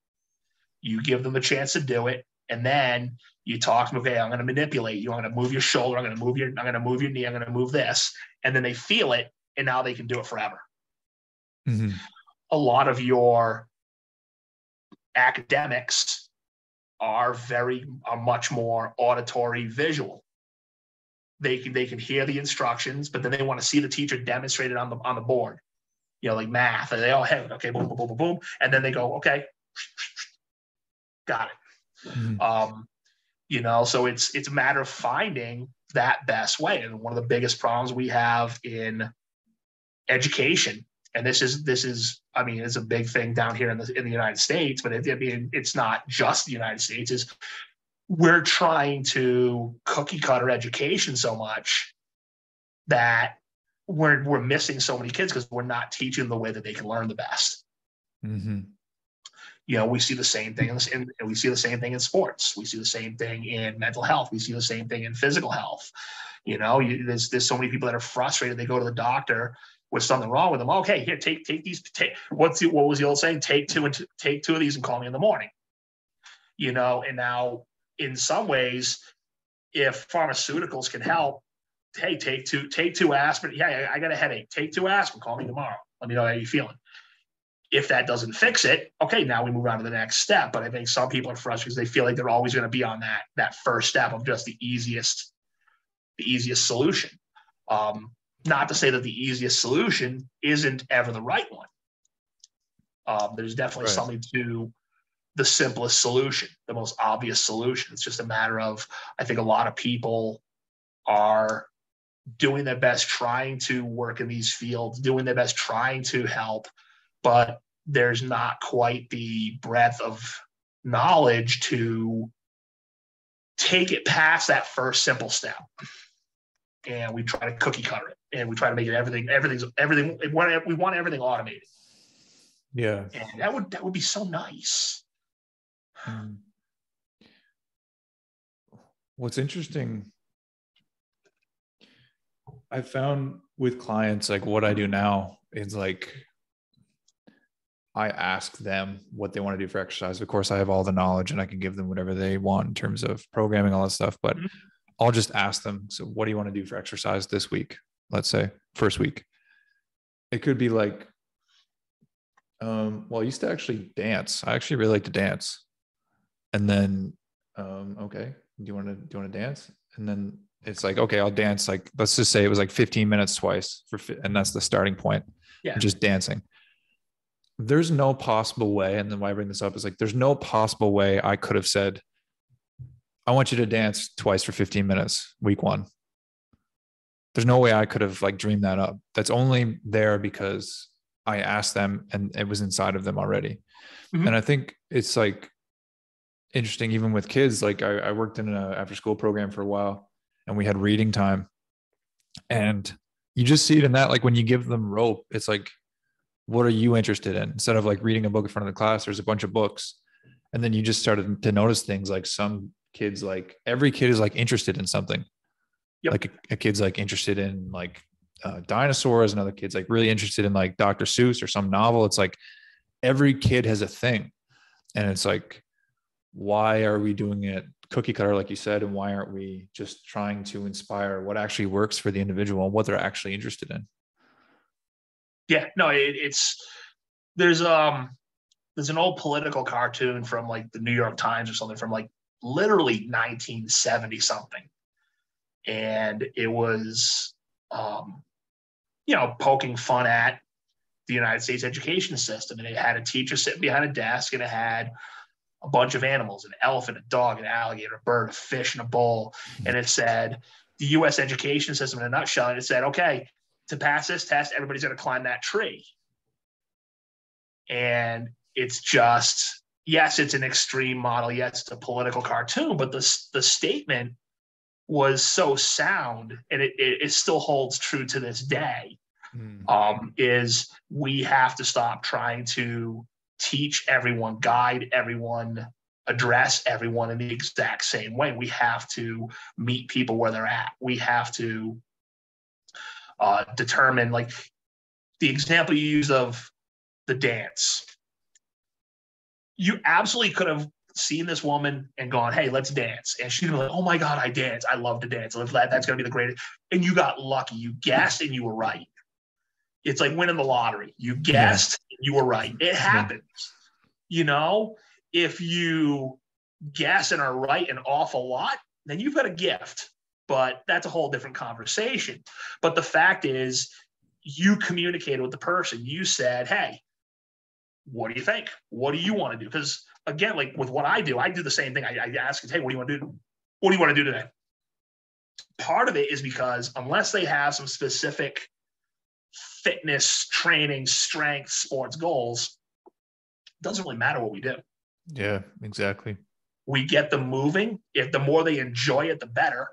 you give them the chance to do it, and then you talk to them, okay, I'm going to manipulate you, I'm going to move your shoulder, I'm going to move your knee, I'm going to move this, and then they feel it, and now they can do it forever. Mm-hmm. A lot of your academics are much more auditory visual. They can hear the instructions, but then they want to see the teacher demonstrate it on the board. Like math, and they all have it. Okay, boom, boom, boom, boom, boom, and then they go, okay, got it. Mm-hmm. So it's a matter of finding that best way. And one of the biggest problems we have in education, and this is, I mean, it's a big thing down here in the United States, but it's not just the United States, is we're trying to cookie cutter education so much that we're missing so many kids because we're not teaching the way that they can learn the best. Mm-hmm. We see the same thing we see the same thing in sports. We see the same thing in mental health. We see the same thing in physical health. There's so many people that are frustrated. They go to the doctor with something wrong with them. Okay, here, take these. What was the old saying? Take two of these and call me in the morning. And now in some ways, if pharmaceuticals can help, hey, take two aspirin. Yeah, I got a headache. Take 2 aspirin. Call me tomorrow. Let me know how you're feeling. If that doesn't fix it, okay, now we move on to the next step. But I think some people are frustrated because they feel like they're always going to be on that first step of just the easiest solution. Not to say that the easiest solution isn't ever the right one. There's definitely something to the simplest solution, the most obvious solution. It's just a matter of, I think a lot of people are doing their best trying to work in these fields, doing their best trying to help, but there's not quite the breadth of knowledge to take it past that first simple step. And we try to cookie cutter it, and we try to make it everything. We want everything automated. Yeah, and that would be so nice. What's interesting, I found with clients, like what I do now is like, I ask them what they want to do for exercise. Of course, I have all the knowledge and I can give them whatever they want in terms of programming, all that stuff, but I'll just ask them, so what do you want to do for exercise this week? Let's say first week. It could be like, well, I used to actually dance. I actually really like to dance. And then, okay, do you want to dance? And then it's like, okay, I'll dance. Like, let's just say it was like 15 minutes twice and that's the starting point. Yeah. Just dancing. There's no possible way. And then why I bring this up is like, there's no possible way I could have said, I want you to dance twice for 15 minutes, week 1. There's no way I could have like dreamed that up. That's only there because I asked them and it was inside of them already. Mm-hmm. And I think it's like interesting, even with kids, like I worked in an after school program for a while and we had reading time, and you just see it in that, like when you give them rope, it's like, what are you interested in? Instead of like reading a book in front of the class, there's a bunch of books. And then you just started to notice things like some kids, like every kid is like interested in something. Yep. Like a kid's like interested in like dinosaurs. Another kid's like really interested in like Dr. Seuss or some novel. It's like every kid has a thing. And it's like, why are we doing it cookie cutter, like you said? And why aren't we just trying to inspire what actually works for the individual and what they're actually interested in? Yeah, no, there's an old political cartoon from like the New York Times or something from like literally 1970 something. And it was, poking fun at the United States education system. And it had a teacher sitting behind a desk, and it had a bunch of animals, an elephant, a dog, an alligator, a bird, a fish, and a bull. And it said, the U.S. education system in a nutshell. And it said, okay, to pass this test, everybody's going to climb that tree. And it's just, yes, it's an extreme model. Yes, it's a political cartoon, but the statement was so sound, and it still holds true to this day. Is we have to stop trying to teach everyone, guide everyone, address everyone in the exact same way. We have to meet people where they're at. We have to determine, like the example you use of the dance. You absolutely could have seen this woman and gone, hey, let's dance. And she'd be like, oh my God, I dance. I love to dance. That's going to be the greatest. And you got lucky. You guessed and you were right. It's like winning the lottery. You guessed, you were right. It happens. You know, if you guess and are right an awful lot, then you've got a gift. But that's a whole different conversation. But the fact is, you communicated with the person. You said, hey, what do you think? What do you want to do? Because again, like with what I do the same thing. I ask, hey, what do you want to do? What do you want to do today? Part of it is because unless they have some specific fitness, training, strength, sports goals, it doesn't really matter what we do. Yeah, exactly. We get them moving. If the more they enjoy it, the better.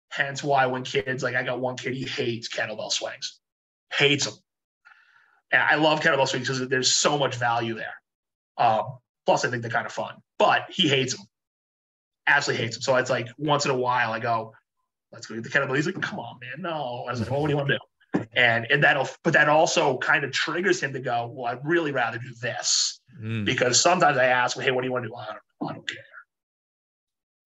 Hence why when kids, like I got one kid, he hates kettlebell swings. Hates them. And I love kettlebell swings because there's so much value there. Plus, I think they're kind of fun. But he hates them. Absolutely hates them. So it's like once in a while I go, let's go get the kettlebell. He's like, come on, man. No. I was like, well, what do you want to do? And that also kind of triggers him to go, well, I'd really rather do this. Because sometimes I ask, well, hey, what do you want to do? I don't care.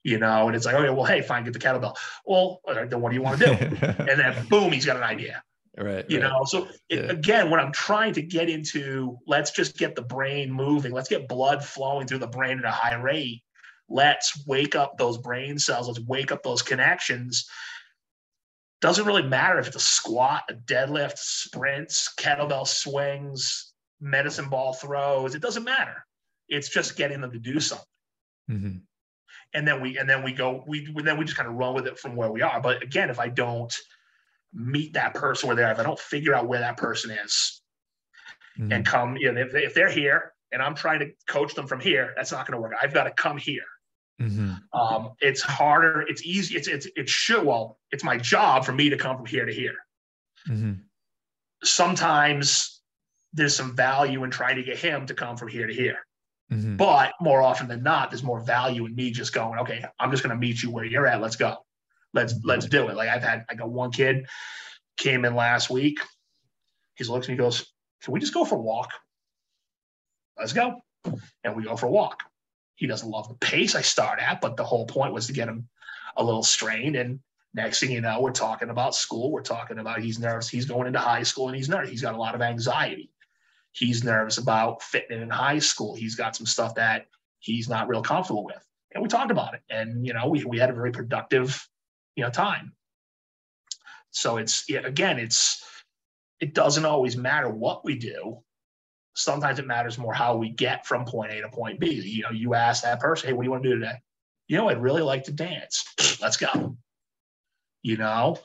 You know, and it's like, okay, well, hey, fine, get the kettlebell. Well, then what do you want to do? And then boom, he's got an idea. Right. You know, so again, when I'm trying to get into, let's just get the brain moving. Let's get blood flowing through the brain at a high rate. Let's wake up those brain cells. Let's wake up those connections. Doesn't really matter if it's a squat, a deadlift, sprints, kettlebell swings, medicine ball throws. It doesn't matter. It's just getting them to do something. Mm-hmm. And then we just kind of run with it from where we are. But again, if I don't meet that person where they are, if I don't figure out where that person is and come, you know, if they're here and I'm trying to coach them from here, that's not going to work. I've got to come here. It's harder. It's easy. It's my job for me to come from here to here. Sometimes there's some value in trying to get him to come from here to here. But more often than not, there's more value in me just going, okay, I'm just going to meet you where you're at. Let's go. Let's do it. Like I got one kid came in last week. He looks at me, he goes, can we just go for a walk? Let's go. And we go for a walk. He doesn't love the pace I start at, but the whole point was to get him a little strained. And next thing you know, we're talking about school. We're talking about he's nervous. He's going into high school and he's nervous. He's got a lot of anxiety. He's nervous about fitting in high school. He's got some stuff that he's not real comfortable with. And we talked about it. And, you know, we had a very productive, you know, time. So it doesn't always matter what we do. Sometimes it matters more how we get from point A to point B. You know, you ask that person, hey, what do you want to do today? You know, I'd really like to dance. Let's go. You know,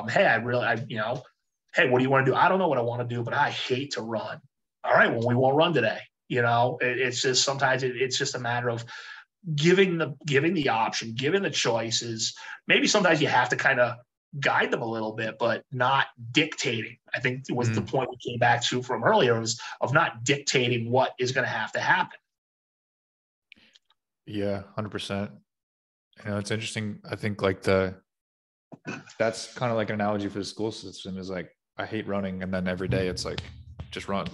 hey, hey, what do you want to do? I don't know what I want to do, but I hate to run. All right, well, we won't run today. You know, it's just sometimes it's just a matter of giving the option, giving the choices. Maybe sometimes you have to kind of guide them a little bit, but not dictating. I think it was the point we came back to from earlier, was of not dictating what is going to happen. Yeah, 100%. You know, it's interesting. I think like that's kind of like an analogy for the school system is like, I hate running. And then every day it's like, just run, you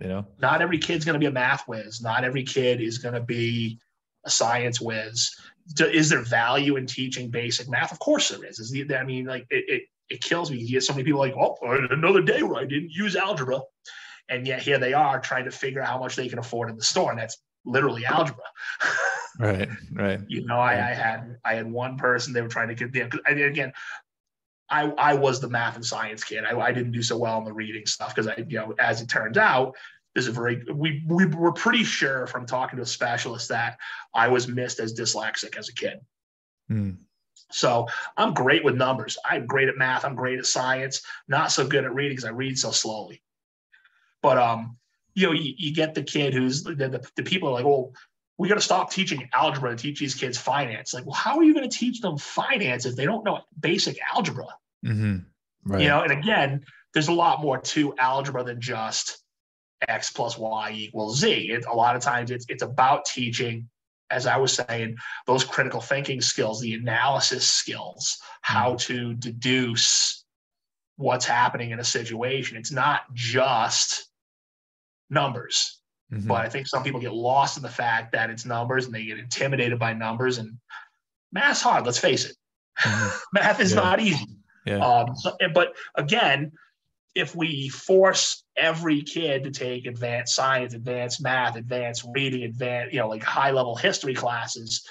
know, not every kid's going to be a math whiz. Not every kid is going to be a science whiz. Is there value in teaching basic math? Of course there is. I mean, like it kills me. You get so many people like, oh, another day where I didn't use algebra. And yet here they are trying to figure out how much they can afford in the store. And that's literally algebra. Right. You know, I had one person, they were trying to get them. Again, I was the math and science kid. I didn't do so well in the reading stuff because as it turns out, we were pretty sure from talking to a specialist that I was missed as dyslexic as a kid. So I'm great with numbers. I'm great at math. I'm great at science. Not so good at reading because I read so slowly. But you get the kid who's the people are like, well, we got to stop teaching algebra and teach these kids finance. Like, well, how are you going to teach them finance if they don't know basic algebra? Right. And again, there's a lot more to algebra than just X plus Y equals Z. A lot of times it's about teaching, as I was saying, those critical thinking skills, the analysis skills, how to deduce what's happening in a situation. It's not just numbers. But I think some people get lost in the fact that it's numbers and they get intimidated by numbers, and math's hard. Let's face it. Math is not easy. But again, if we force every kid to take advanced science, advanced math, advanced reading, advanced, like high level history classes,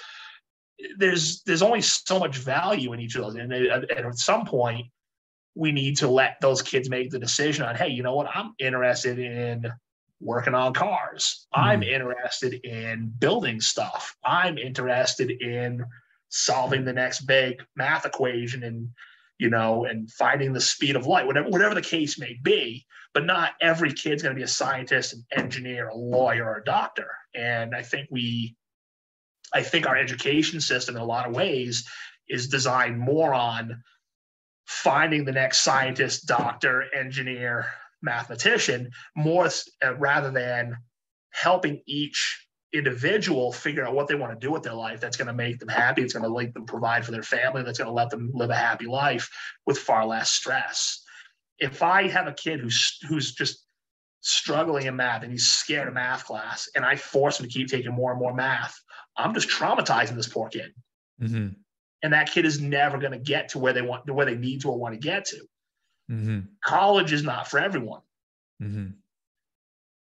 there's only so much value in each of those. And at some point, we need to let those kids make the decision on, hey, you know what? I'm interested in working on cars. I'm interested in building stuff. I'm interested in solving the next big math equation and finding the speed of light, whatever the case may be. But not every kid's going to be a scientist, an engineer, a lawyer, or a doctor. And I think our education system in a lot of ways is designed more on finding the next scientist, doctor, engineer, mathematician, more rather than helping each individual figure out what they want to do with their life that's going to make them happy. It's going to let them provide for their family. That's going to let them live a happy life with far less stress. If I have a kid who's just struggling in math and he's scared of math class, and I force him to keep taking more and more math, I'm just traumatizing this poor kid. And that kid is never going to get to where they need to or want to get to. College is not for everyone.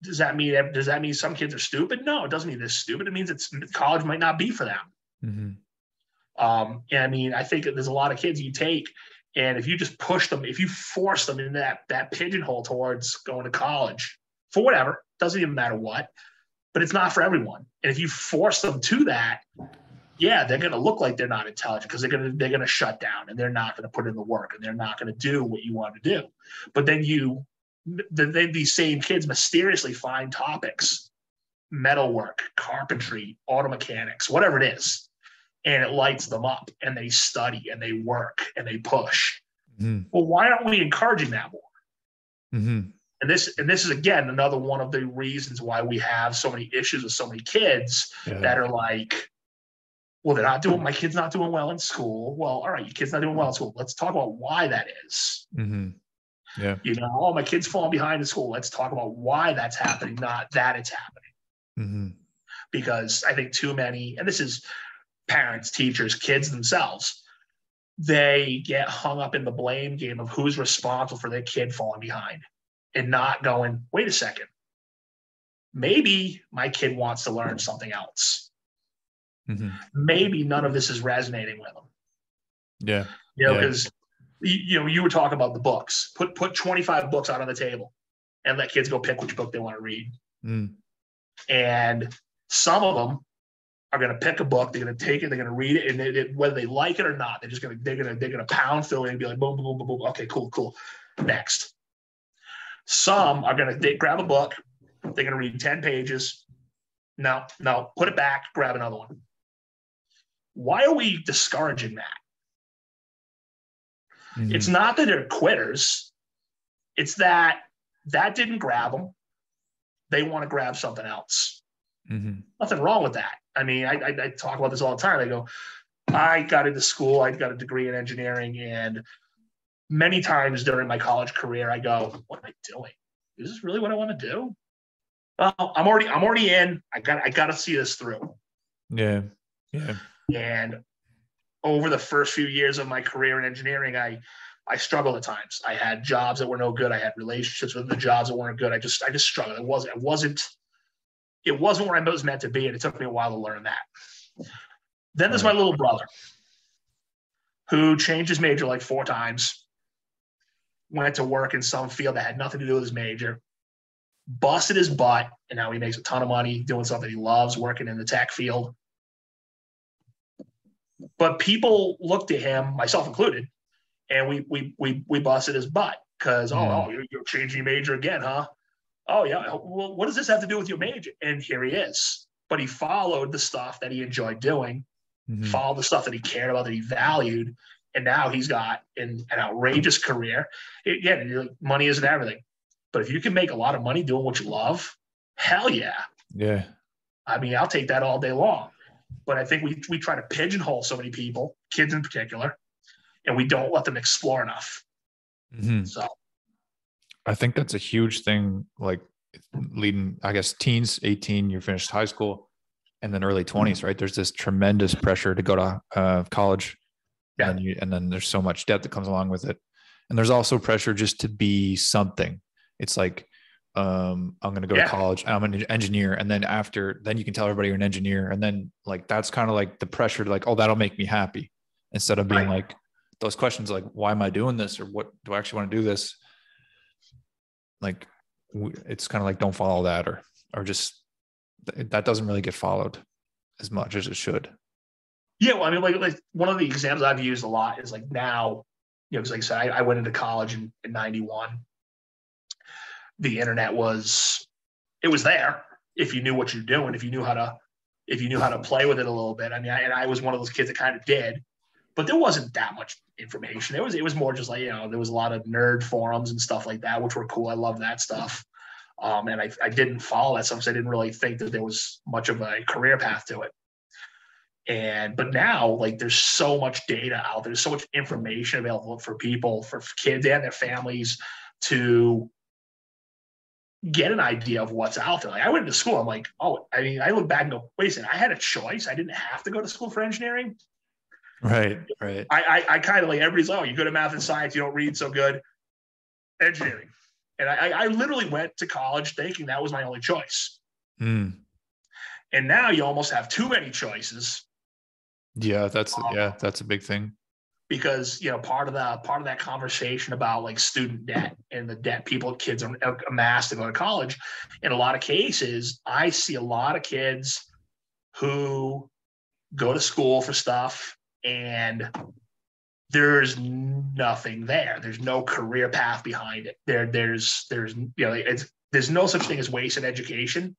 Does that mean some kids are stupid? No, it doesn't mean they're stupid. It means college might not be for them. And I mean, I think that there's a lot of kids you take, and if you just push them, if you force them into that pigeonhole towards going to college for whatever, doesn't even matter what, but it's not for everyone. And if you force them to that, yeah, they're going to look like they're not intelligent because they're going to shut down, and they're not going to put in the work, and they're not going to do what you want to do. But then these same kids mysteriously find topics, metalwork, carpentry, auto mechanics, whatever it is, and it lights them up, and they study and they work and they push. Well, why aren't we encouraging that more? And this is, again, another one of the reasons why we have so many issues with so many kids that are like, well, my kid's not doing well in school. Well, all right, your kid's not doing well in school. Let's talk about why that is. My kid's falling behind in school. Let's talk about why that's happening, not that it's happening. Because I think too many, and this is parents, teachers, kids themselves, they get hung up in the blame game of who's responsible for their kid falling behind and not going, wait a second, maybe my kid wants to learn something else. Maybe none of this is resonating with them. Because you were talking about the books. Put 25 books out on the table and let kids go pick which book they want to read. And some of them are going to pick a book, they're going to take it, they're going to read it, and whether they like it or not, they're going to pound through it and be like, boom, boom, boom, boom. Okay, cool. Next. Some are going to grab a book, they're going to read 10 pages. No, put it back, grab another one. Why are we discouraging that? It's not that they're quitters. It's that didn't grab them. They want to grab something else. Nothing wrong with that. I mean, I talk about this all the time. I go, I got into school, I got a degree in engineering, and many times during my college career, I go, what am I doing? Is this really what I want to do? Well, I'm already in. I got to see this through. Yeah. And over the first few years of my career in engineering, I struggled at times. I had jobs that were no good. I had relationships with the jobs that weren't good. I just struggled. It wasn't where I was meant to be, and it took me a while to learn that. Then there's my little brother, who changed his major like 4 times, went to work in some field that had nothing to do with his major, busted his butt, and now he makes a ton of money doing something he loves, working in the tech field. But people looked at him, myself included, and we busted his butt because, you're changing your major again, huh? oh yeah, well, what does this have to do with your major? And here he is. But he followed the stuff that he enjoyed doing, followed the stuff that he cared about, that he valued. And now he's got an outrageous career. Money isn't everything. But if you can make a lot of money doing what you love, hell yeah. Yeah. I mean, I'll take that all day long. But I think we try to pigeonhole so many people, kids in particular, and we don't let them explore enough. So I think that's a huge thing, like leading, I guess, teens, 18, you finished high school, and then early 20s, right? There's this tremendous pressure to go to college. Yeah. And then there's so much debt that comes along with it. And there's also pressure just to be something. It's like, I'm going to go to college. I'm an engineer. And then then you can tell everybody you're an engineer. And then like, that's kind of like the pressure to like, oh, that'll make me happy. Instead of being like those questions, like, why am I doing this? Or what do I actually want to do this? Like, it's kind of like, don't follow that, or just that doesn't really get followed as much as it should. Yeah. Well, I mean, like one of the examples I've used a lot is like now, because like I said, I went into college in 91. The internet was there if you knew what you're doing, if you knew how to play with it a little bit. I mean, I was one of those kids that kind of did, but there wasn't that much information. It was more just like, there was a lot of nerd forums and stuff like that, which were cool. I love that stuff. And I didn't follow that stuff because I didn't really think that there was much of a career path to it. But now, like, there's so much data out there. There's so much information available for people, for kids and their families to get an idea of what's out there. Like, I went to school. I'm like, I look back and go, wait a second, I had a choice. I didn't have to go to school for engineering. Right. I kind of like, everybody's, you're good at math and science. You don't read so good. Engineering. And I literally went to college thinking that was my only choice. And now you almost have too many choices. Yeah, that's a big thing. Because part of that conversation about like student debt and the debt kids amass to go to college, in a lot of cases, I see a lot of kids who go to school for stuff and there's nothing there. There's no career path behind it. There's no such thing as wasted education,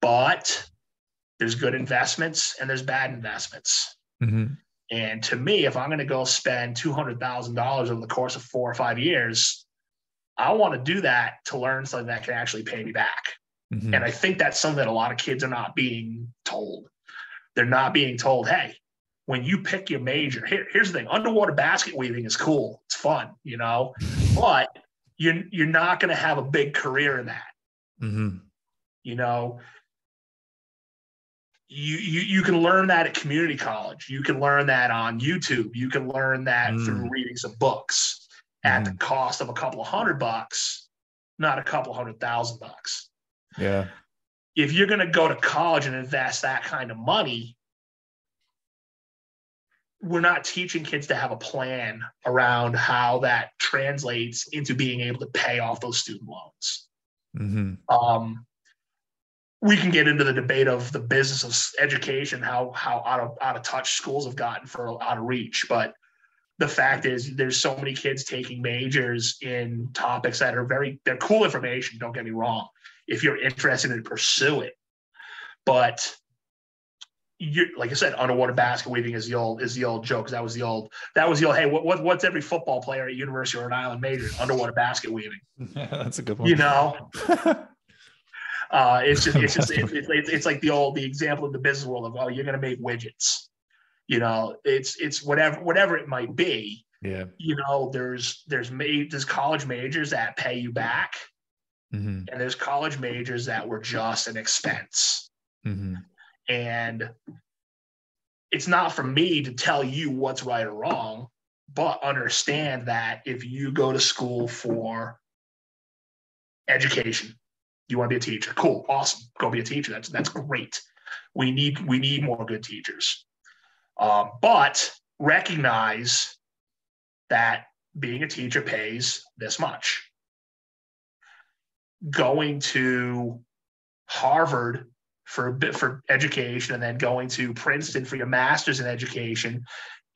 but there's good investments and there's bad investments. And to me, if I'm going to go spend $200,000 over the course of 4 or 5 years, I want to do that to learn something that can actually pay me back. And I think that's something that a lot of kids are not being told. They're not being told, hey, when you pick your major, here's the thing: underwater basket weaving is cool, it's fun, but you're not going to have a big career in that. You can learn that at community college. You can learn that on YouTube. You can learn that through reading some books at the cost of a couple of $100, not a couple of $100,000. Yeah. If you're going to go to college and invest that kind of money, we're not teaching kids to have a plan around how that translates into being able to pay off those student loans. We can get into the debate of the business of education, how out of touch schools have gotten for out of reach. But the fact is, there's so many kids taking majors in topics that they're cool information. Don't get me wrong. If you're interested in pursue it, but like I said, underwater basket weaving is the old joke. That was the old. Hey, what's every football player at University of Rhode Island major? Underwater basket weaving. Yeah, that's a good one. It's like the example in the business world of, you're going to make widgets. It's whatever it might be. Yeah. There's college majors that pay you back, and there's college majors that were just an expense. And it's not for me to tell you what's right or wrong, but understand that if you go to school for education, you want to be a teacher, cool, awesome, go be a teacher. That's great. We need more good teachers, but recognize that being a teacher pays this much. Going to Harvard for education and then going to Princeton for your master's in education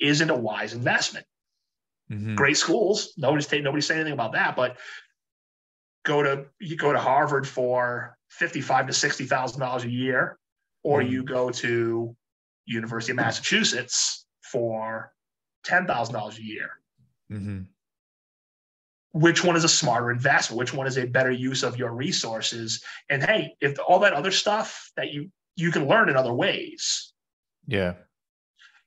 isn't a wise investment. Great schools, nobody's saying anything about that, but you go to Harvard for $55,000 to $60,000 a year, or you go to University of Massachusetts for $10,000 a year. Mm-hmm. Which one is a smarter investment? Which one is a better use of your resources? And hey, if all that other stuff that you can learn in other ways. Yeah.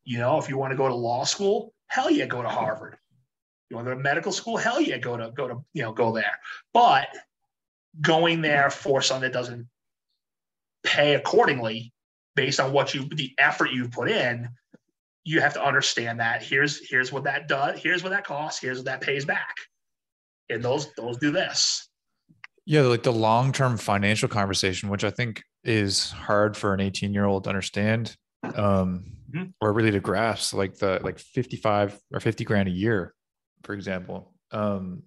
You know, if you want to go to law school, hell yeah, go to Harvard. You want to go to medical school, hell yeah, go there. But going there for something that doesn't pay accordingly based on the effort you've put in, you have to understand that here's what that does, here's what that costs, here's what that pays back. And those do this. Yeah, like the long-term financial conversation, which I think is hard for an 18-year-old to understand, or really to grasp, like 55 or 50 grand a year, for example, having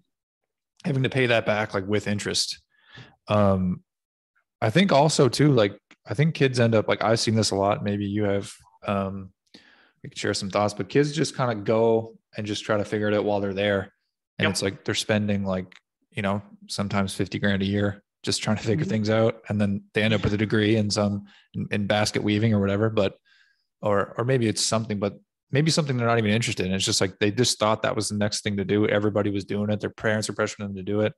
to pay that back like with interest. I think also too, like I think kids end up, like I've seen this a lot. Maybe you have, you can share some thoughts, but kids just kind of go and just try to figure it out while they're there. And it's like they're spending like, you know, sometimes 50 grand a year just trying to figure things out. And then they end up with a degree in basket weaving or whatever, but, or maybe it's something, but maybe something they're not even interested in. It's just like, they just thought that was the next thing to do. Everybody was doing it. Their parents are pressuring them to do it.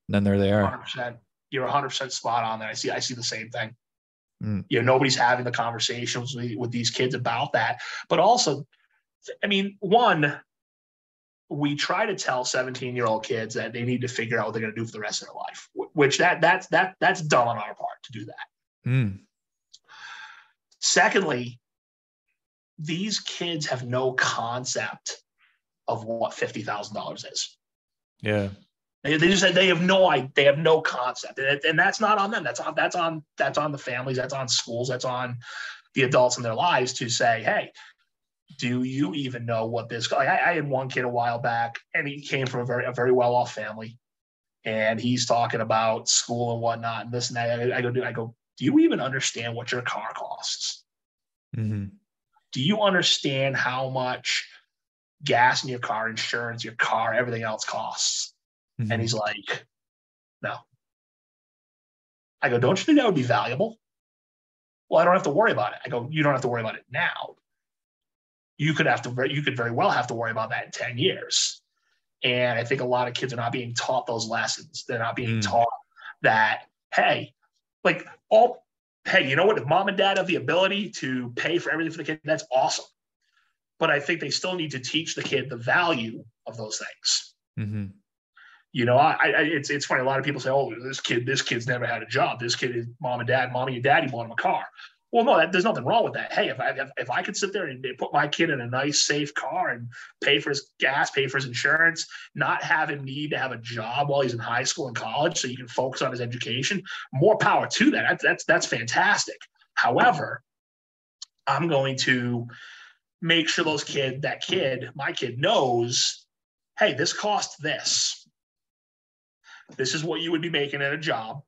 And then there they are. 100%. You're 100% spot on there. I see the same thing. You know, nobody's having the conversations with these kids about that. But also, I mean, one, we try to tell 17-year-old kids that they need to figure out what they're going to do for the rest of their life, which that's dumb on our part to do that. Secondly, these kids have no concept of what $50,000 is. Yeah. They just said they have no concept, and that's not on them. That's on the families. That's on schools. That's on the adults in their lives to say, hey, do you even know what this? Like I had one kid a while back, and he came from a very well off family, and he's talking about school and whatnot and this and that. I go, do you even understand what your car costs? Mm-hmm. Do you understand how much gas in your car, insurance, your car, everything else costs? Mm-hmm. And he's like, no. I go, don't you think that would be valuable? Well, I don't have to worry about it. I go, you don't have to worry about it now. You could very well have to worry about that in 10 years. And I think a lot of kids are not being taught those lessons. They're not being taught that, hey, you know what? If mom and dad have the ability to pay for everything for the kid, that's awesome. But I think they still need to teach the kid the value of those things. Mm-hmm. You know, it's funny. A lot of people say, "Oh, this kid's never had a job. This kid is mommy and daddy bought him a car." Well, no, there's nothing wrong with that. Hey, if I could sit there and put my kid in a nice, safe car and pay for his gas, pay for his insurance, not have him need to have a job while he's in high school and college, so he can focus on his education, more power to that. That's fantastic. However, I'm going to make sure my kid knows, hey, this costs this. This is what you would be making at a job.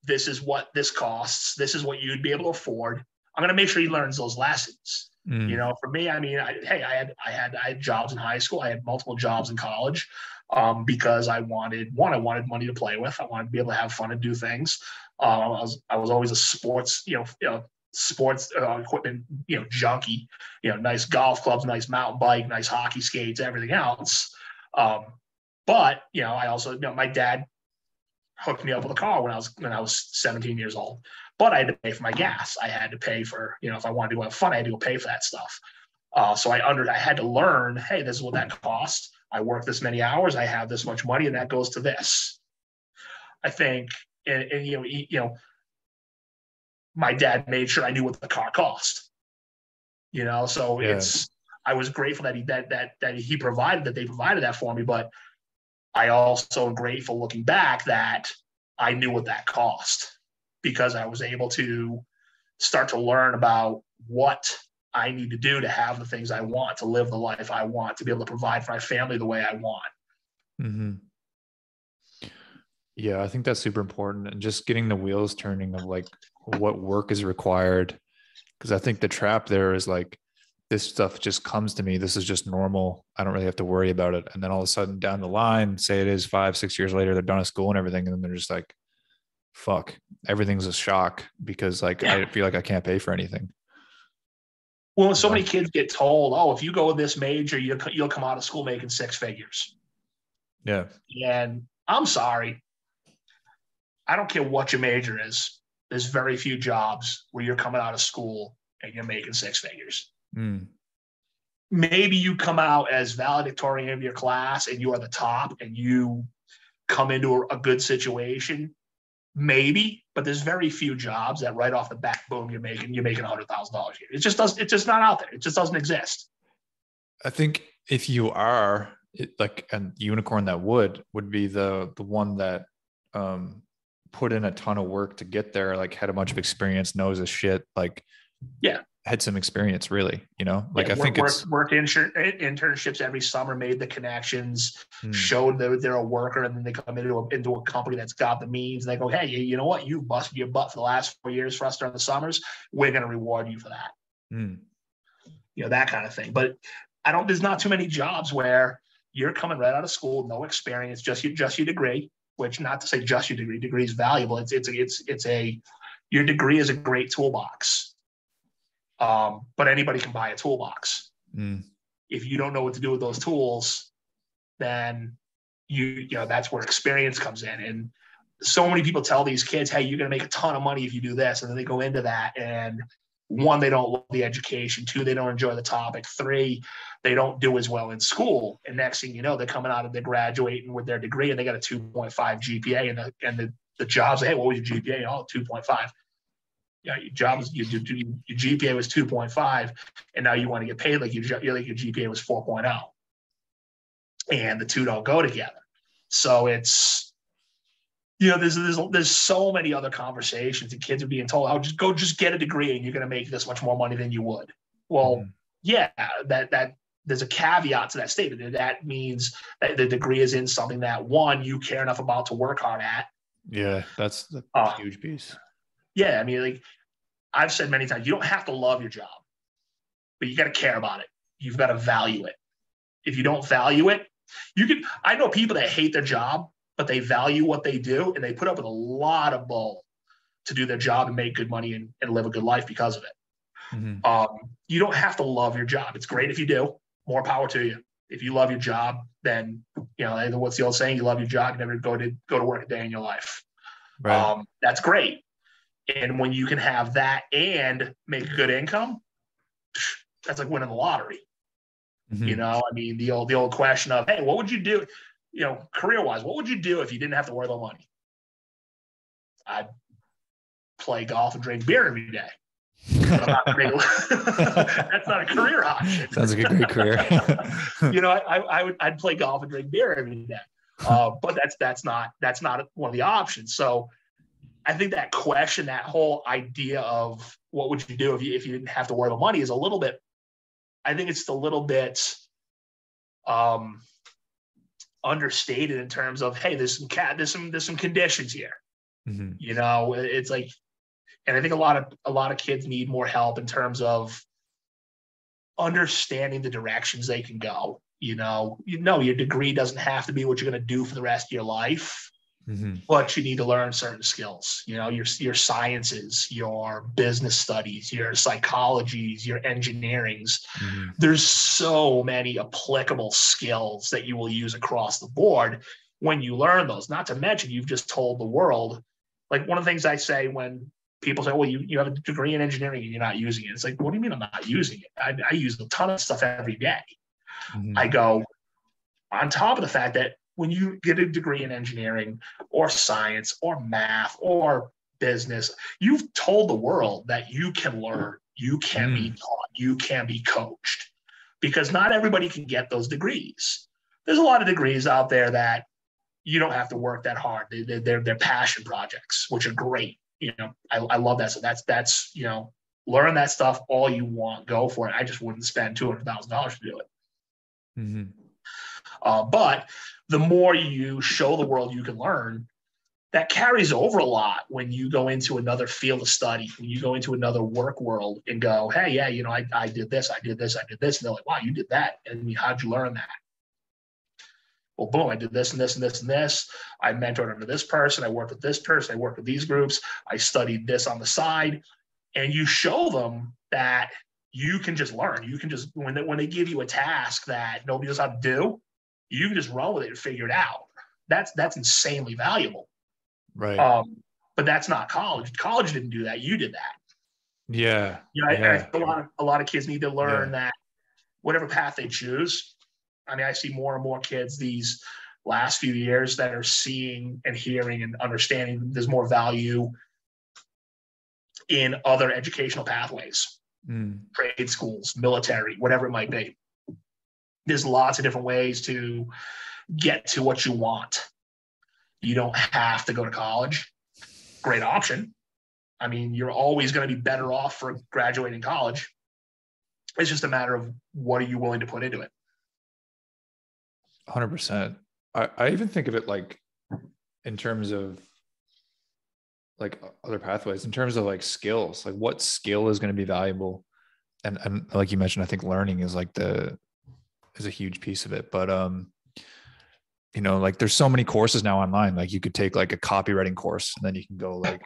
This is what this costs. This is what you'd be able to afford. I'm going to make sure he learns those lessons. You know, for me, I mean, I had jobs in high school. I had multiple jobs in college because I wanted money to play with. I wanted to be able to have fun and do things. I was always a sports, sports equipment, junkie. Nice golf clubs, nice mountain bike, nice hockey skates, everything else. But, I also, my dad hooked me up with a car when I was 17 years old, but I had to pay for my gas. I had to pay for, if I wanted to have fun, I had to go pay for that stuff. So I had to learn, hey, this is what that costs. I work this many hours. I have this much money, and that goes to this. I think, my dad made sure I knew what the car cost, so I was grateful that they provided that for me, but I also am grateful looking back that I knew what that cost, because I was able to start to learn about what I need to do to have the things I want, to live the life I want, to be able to provide for my family the way I want. Mm-hmm. Yeah, I think that's super important. And just getting the wheels turning of like what work is required. Because I think the trap there is like this stuff just comes to me. This is just normal. I don't really have to worry about it. And then all of a sudden down the line, say it is 5, 6 years later, they're done at school and everything. And then they're just like, fuck, everything's a shock because like, I feel like I can't pay for anything. Well, so many kids get told, oh, if you go with this major, you'll come out of school making 6 figures. Yeah. And I'm sorry. I don't care what your major is. There's very few jobs where you're coming out of school and you're making 6 figures. Mm. Maybe you come out as valedictorian of your class and you are the top and you come into a good situation. Maybe, but there's very few jobs that right off the bat, boom, you're making $100,000 here. It's just not out there. It just doesn't exist. I think if you are like a unicorn, that would be the one that put in a ton of work to get there, like had a bunch of experience, knows his shit, like had some experience, really, like I think it's worked internships every summer, made the connections, showed that they're a worker, and then they come into a company that's got the means, and they go, hey, you know what, you've busted your butt for the last 4 years for us during the summers, we're going to reward you for that. That kind of thing. But there's not too many jobs where you're coming right out of school, no experience, just your degree, which, not to say just your degree is valuable. Your degree is a great toolbox. But anybody can buy a toolbox. If you don't know what to do with those tools, then that's where experience comes in. And so many people tell these kids, hey, you're going to make a ton of money if you do this. And then they go into that, and 1, they don't love the education. 2, they don't enjoy the topic. 3, they don't do as well in school. And next thing you know, they're coming out of, they're graduating with their degree and they got a 2.5 GPA, and the jobs, hey, what was your GPA? Oh, 2.5. Yeah, your GPA was 2.5, and now you want to get paid like your GPA was 4.0, and the two don't go together. So it's, there's so many other conversations, and kids are being told, "Oh, just get a degree, and you're going to make this much more money than you would." Well, that there's a caveat to that statement. That means that the degree is in something that, 1, you care enough about to work hard at. Yeah, that's a huge piece. Yeah, I mean, like I've said many times, you don't have to love your job, but you got to care about it. You've got to value it. If you don't value it, I know people that hate their job, but they value what they do, and they put up with a lot of bull to do their job and make good money and live a good life because of it. You don't have to love your job. It's great if you do. More power to you. If you love your job, then, what's the old saying? You love your job, you never go to work a day in your life. Right. That's great. And when you can have that and make a good income, that's like winning the lottery. I mean, the old question of, hey, what would you do, career-wise, what would you do if you didn't have to worry about money? I'd play golf and drink beer every day. That's not a career option. Sounds like a great career. I'd play golf and drink beer every day. But that's not one of the options. So I think that question, that whole idea of what would you do if you didn't have to worry about money, is a little bit, I think it's a little bit understated in terms of, hey, there's some conditions here. It's like, and I think a lot of kids need more help in terms of understanding the directions they can go. Your degree doesn't have to be what you're going to do for the rest of your life. But you need to learn certain skills, your sciences, your business studies, your psychologies, your engineerings. There's so many applicable skills that you will use across the board when you learn those. Not to mention, you've just told the world, like, one of the things I say when people say, well, you have a degree in engineering and you're not using it. It's like, what do you mean I'm not using it? I use a ton of stuff every day. I go, on top of the fact that when you get a degree in engineering or science or math or business, you've told the world that you can learn, you can be taught, you can be coached, because not everybody can get those degrees. There's a lot of degrees out there that you don't have to work that hard. They're passion projects, which are great. I love that. So that's learn that stuff all you want, go for it. I just wouldn't spend $200,000 to do it. But the more you show the world you can learn, that carries over a lot when you go into another field of study, when you go into another work world and go, hey, yeah, you know, I did this, I did this, I did this. And they're like, wow, you did that. And how'd you learn that? Well, boom, I did this and this and this and this. I mentored under this person. I worked with this person. I worked with these groups. I studied this on the side. And you show them that you can just learn. You can just, when they give you a task that nobody knows how to do, you can just run with it and figure it out. That's insanely valuable. Right. But that's not college. College didn't do that. You did that. Yeah. You know, Yeah. I a lot of kids need to learn that whatever path they choose. I mean, I see more and more kids these last few years that are seeing and hearing and understanding there's more value in other educational pathways, trade schools, military, whatever it might be. There's lots of different ways to get to what you want. You don't have to go to college. Great option. I mean, you're always going to be better off for graduating college. It's just a matter of what are you willing to put into it. 100%. I even think of it like in terms of like other pathways, in terms of like skills, like what skill is going to be valuable. And like you mentioned, I think learning is like is a huge piece of it. But, you know, like there's so many courses now online, like you could take like a copywriting course and then you can go like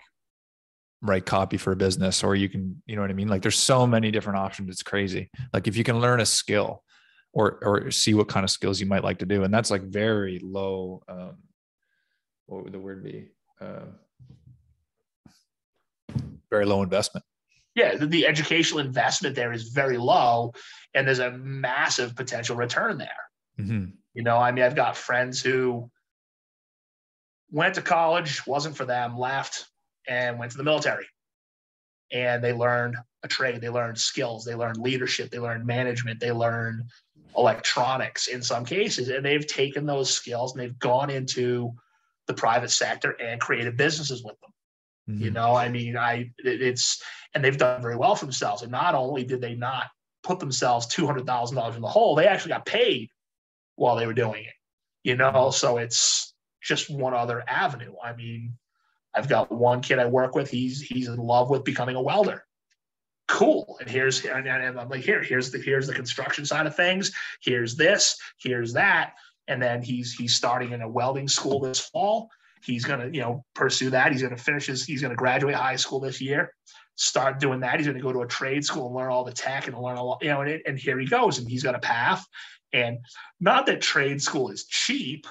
write copy for a business, or you can, you know what I mean? Like there's so many different options. It's crazy. Like if you can learn a skill or see what kind of skills you might like to do. And that's like very low. What would the word be? Very low investment. Yeah, the educational investment there is very low, and there's a massive potential return there. Mm-hmm. You know, I mean, I've got friends who went to college, wasn't for them, left, and went to the military. And they learned a trade, they learned skills, they learned leadership, they learned management, they learned electronics in some cases, and they've taken those skills and they've gone into the private sector and created businesses with them. Mm-hmm. You know, I mean, and they've done very well for themselves. And not only did they not put themselves $200,000 in the hole, they actually got paid while they were doing it, you know? So it's just one other avenue. I mean, I've got one kid I work with. He's in love with becoming a welder. Cool. And I'm like, here's the construction side of things. Here's this, here's that. And then he's starting in a welding school this fall. He's going to, you know, pursue that. He's going to he's going to graduate high school this year, start doing that. He's going to go to a trade school and learn all the tech and learn a lot, you know, and here he goes. And he's got a path. And not that trade school is cheap,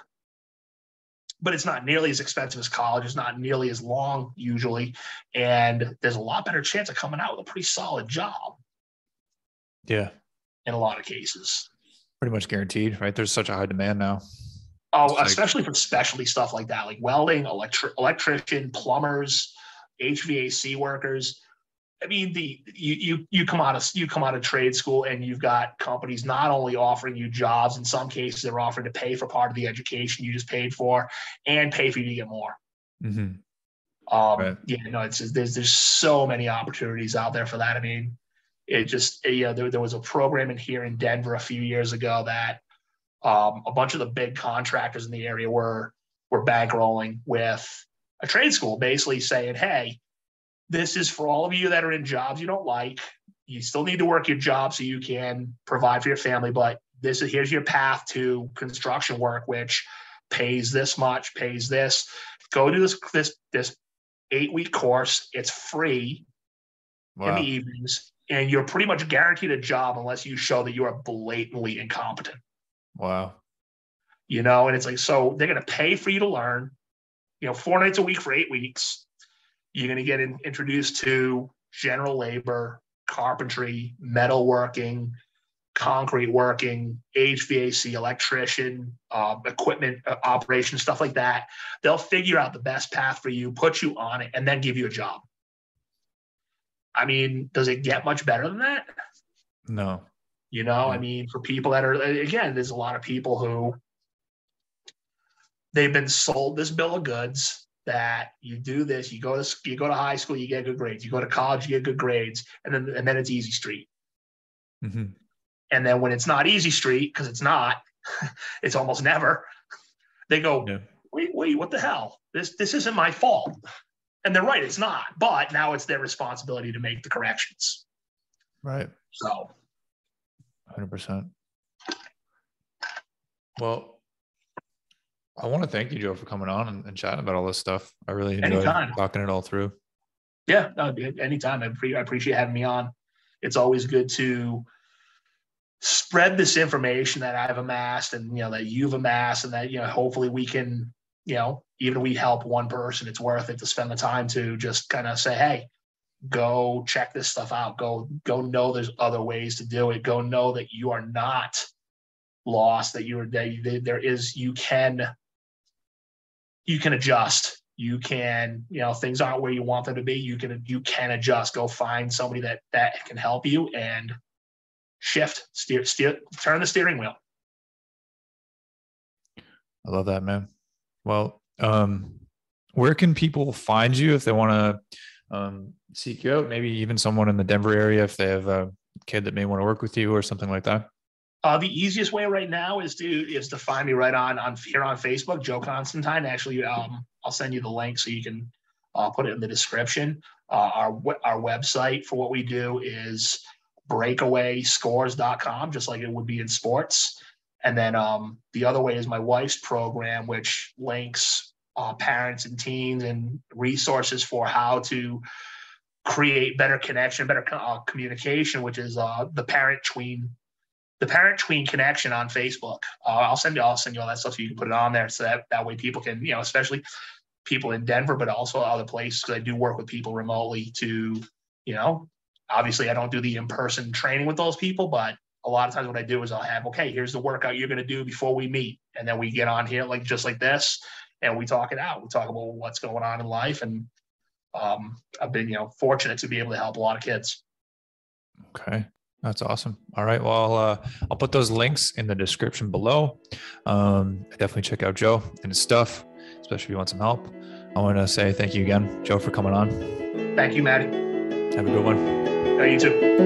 but it's not nearly as expensive as college. It's not nearly as long usually. And there's a lot better chance of coming out with a pretty solid job. Yeah. In a lot of cases. Pretty much guaranteed, right? There's such a high demand now. Oh, especially for specialty stuff like that, like welding, electrician, plumbers, HVAC workers. I mean, you come out of trade school and you've got companies not only offering you jobs, in some cases they're offering to pay for part of the education you just paid for and pay for you to get more. Mm-hmm. Right. Yeah, no, it's just, there's so many opportunities out there for that. I mean, it just, there was a program here in Denver a few years ago that a bunch of the big contractors in the area were bankrolling with a trade school, basically saying, hey, this is for all of you that are in jobs you don't like. You still need to work your job so you can provide for your family, but here's your path to construction work, which pays this much, pays this. Go do this 8-week course. It's free in the evenings, and you're pretty much guaranteed a job unless you show that you are blatantly incompetent. Wow. You know, and it's like, so they're going to pay for you to learn, 4 nights a week for 8 weeks. You're going to get introduced to general labor, carpentry, metalworking, concrete working, HVAC, electrician, equipment operation, stuff like that. They'll figure out the best path for you, put you on it, and then give you a job. I mean, does it get much better than that? No. I mean, for people that are, again, there's a lot of people who they've been sold this bill of goods that you do this, you go to high school, you get good grades, you go to college, you get good grades, and then it's easy street. Mm-hmm. And then when it's not easy street, because it's not, it's almost never, they go, wait, what the hell? This isn't my fault. And they're right, it's not. But now it's their responsibility to make the corrections. Right. So 100%. Well, I want to thank you, Joe, for coming on and chatting about all this stuff. I really enjoyed talking it all through. Yeah, no, anytime. I appreciate having me on. It's always good to spread this information that I've amassed and, that you've amassed, and that, hopefully we can, even if we help one person, it's worth it to spend the time to just kind of say, hey, go check this stuff out. Go know there's other ways to do it. Go know that you are not lost, that you can adjust. You can, things aren't where you want them to be. You can adjust. Go find somebody that can help you and shift, steer, turn the steering wheel. I love that, man. Well, where can people find you if they want to seek you out? Maybe even someone in the Denver area, if they have a kid that may want to work with you or something like that. The easiest way right now is to find me right on here on Facebook, Joe Constantine. Actually, I'll send you the link so you can put it in the description. Our website for what we do is breakawayscores.com, just like it would be in sports. And then the other way is my wife's program, which links parents and teens and resources for how to create better connection, better communication, which is the Parentween Connection on Facebook. I'll send you all that stuff so you can put it on there, so that way people can, especially people in Denver, but also other places, because I do work with people remotely to, obviously I don't do the in-person training with those people, but a lot of times what I do is I'll have, okay, here's the workout you're going to do before we meet. And then we get on here just like this, and we talk it out. We talk about what's going on in life. And I've been, fortunate to be able to help a lot of kids. Okay. That's awesome. All right. Well, I'll put those links in the description below. Definitely check out Joe and his stuff, especially if you want some help. I want to say thank you again, Joe, for coming on. Thank you, Matty. Have a good one. You too.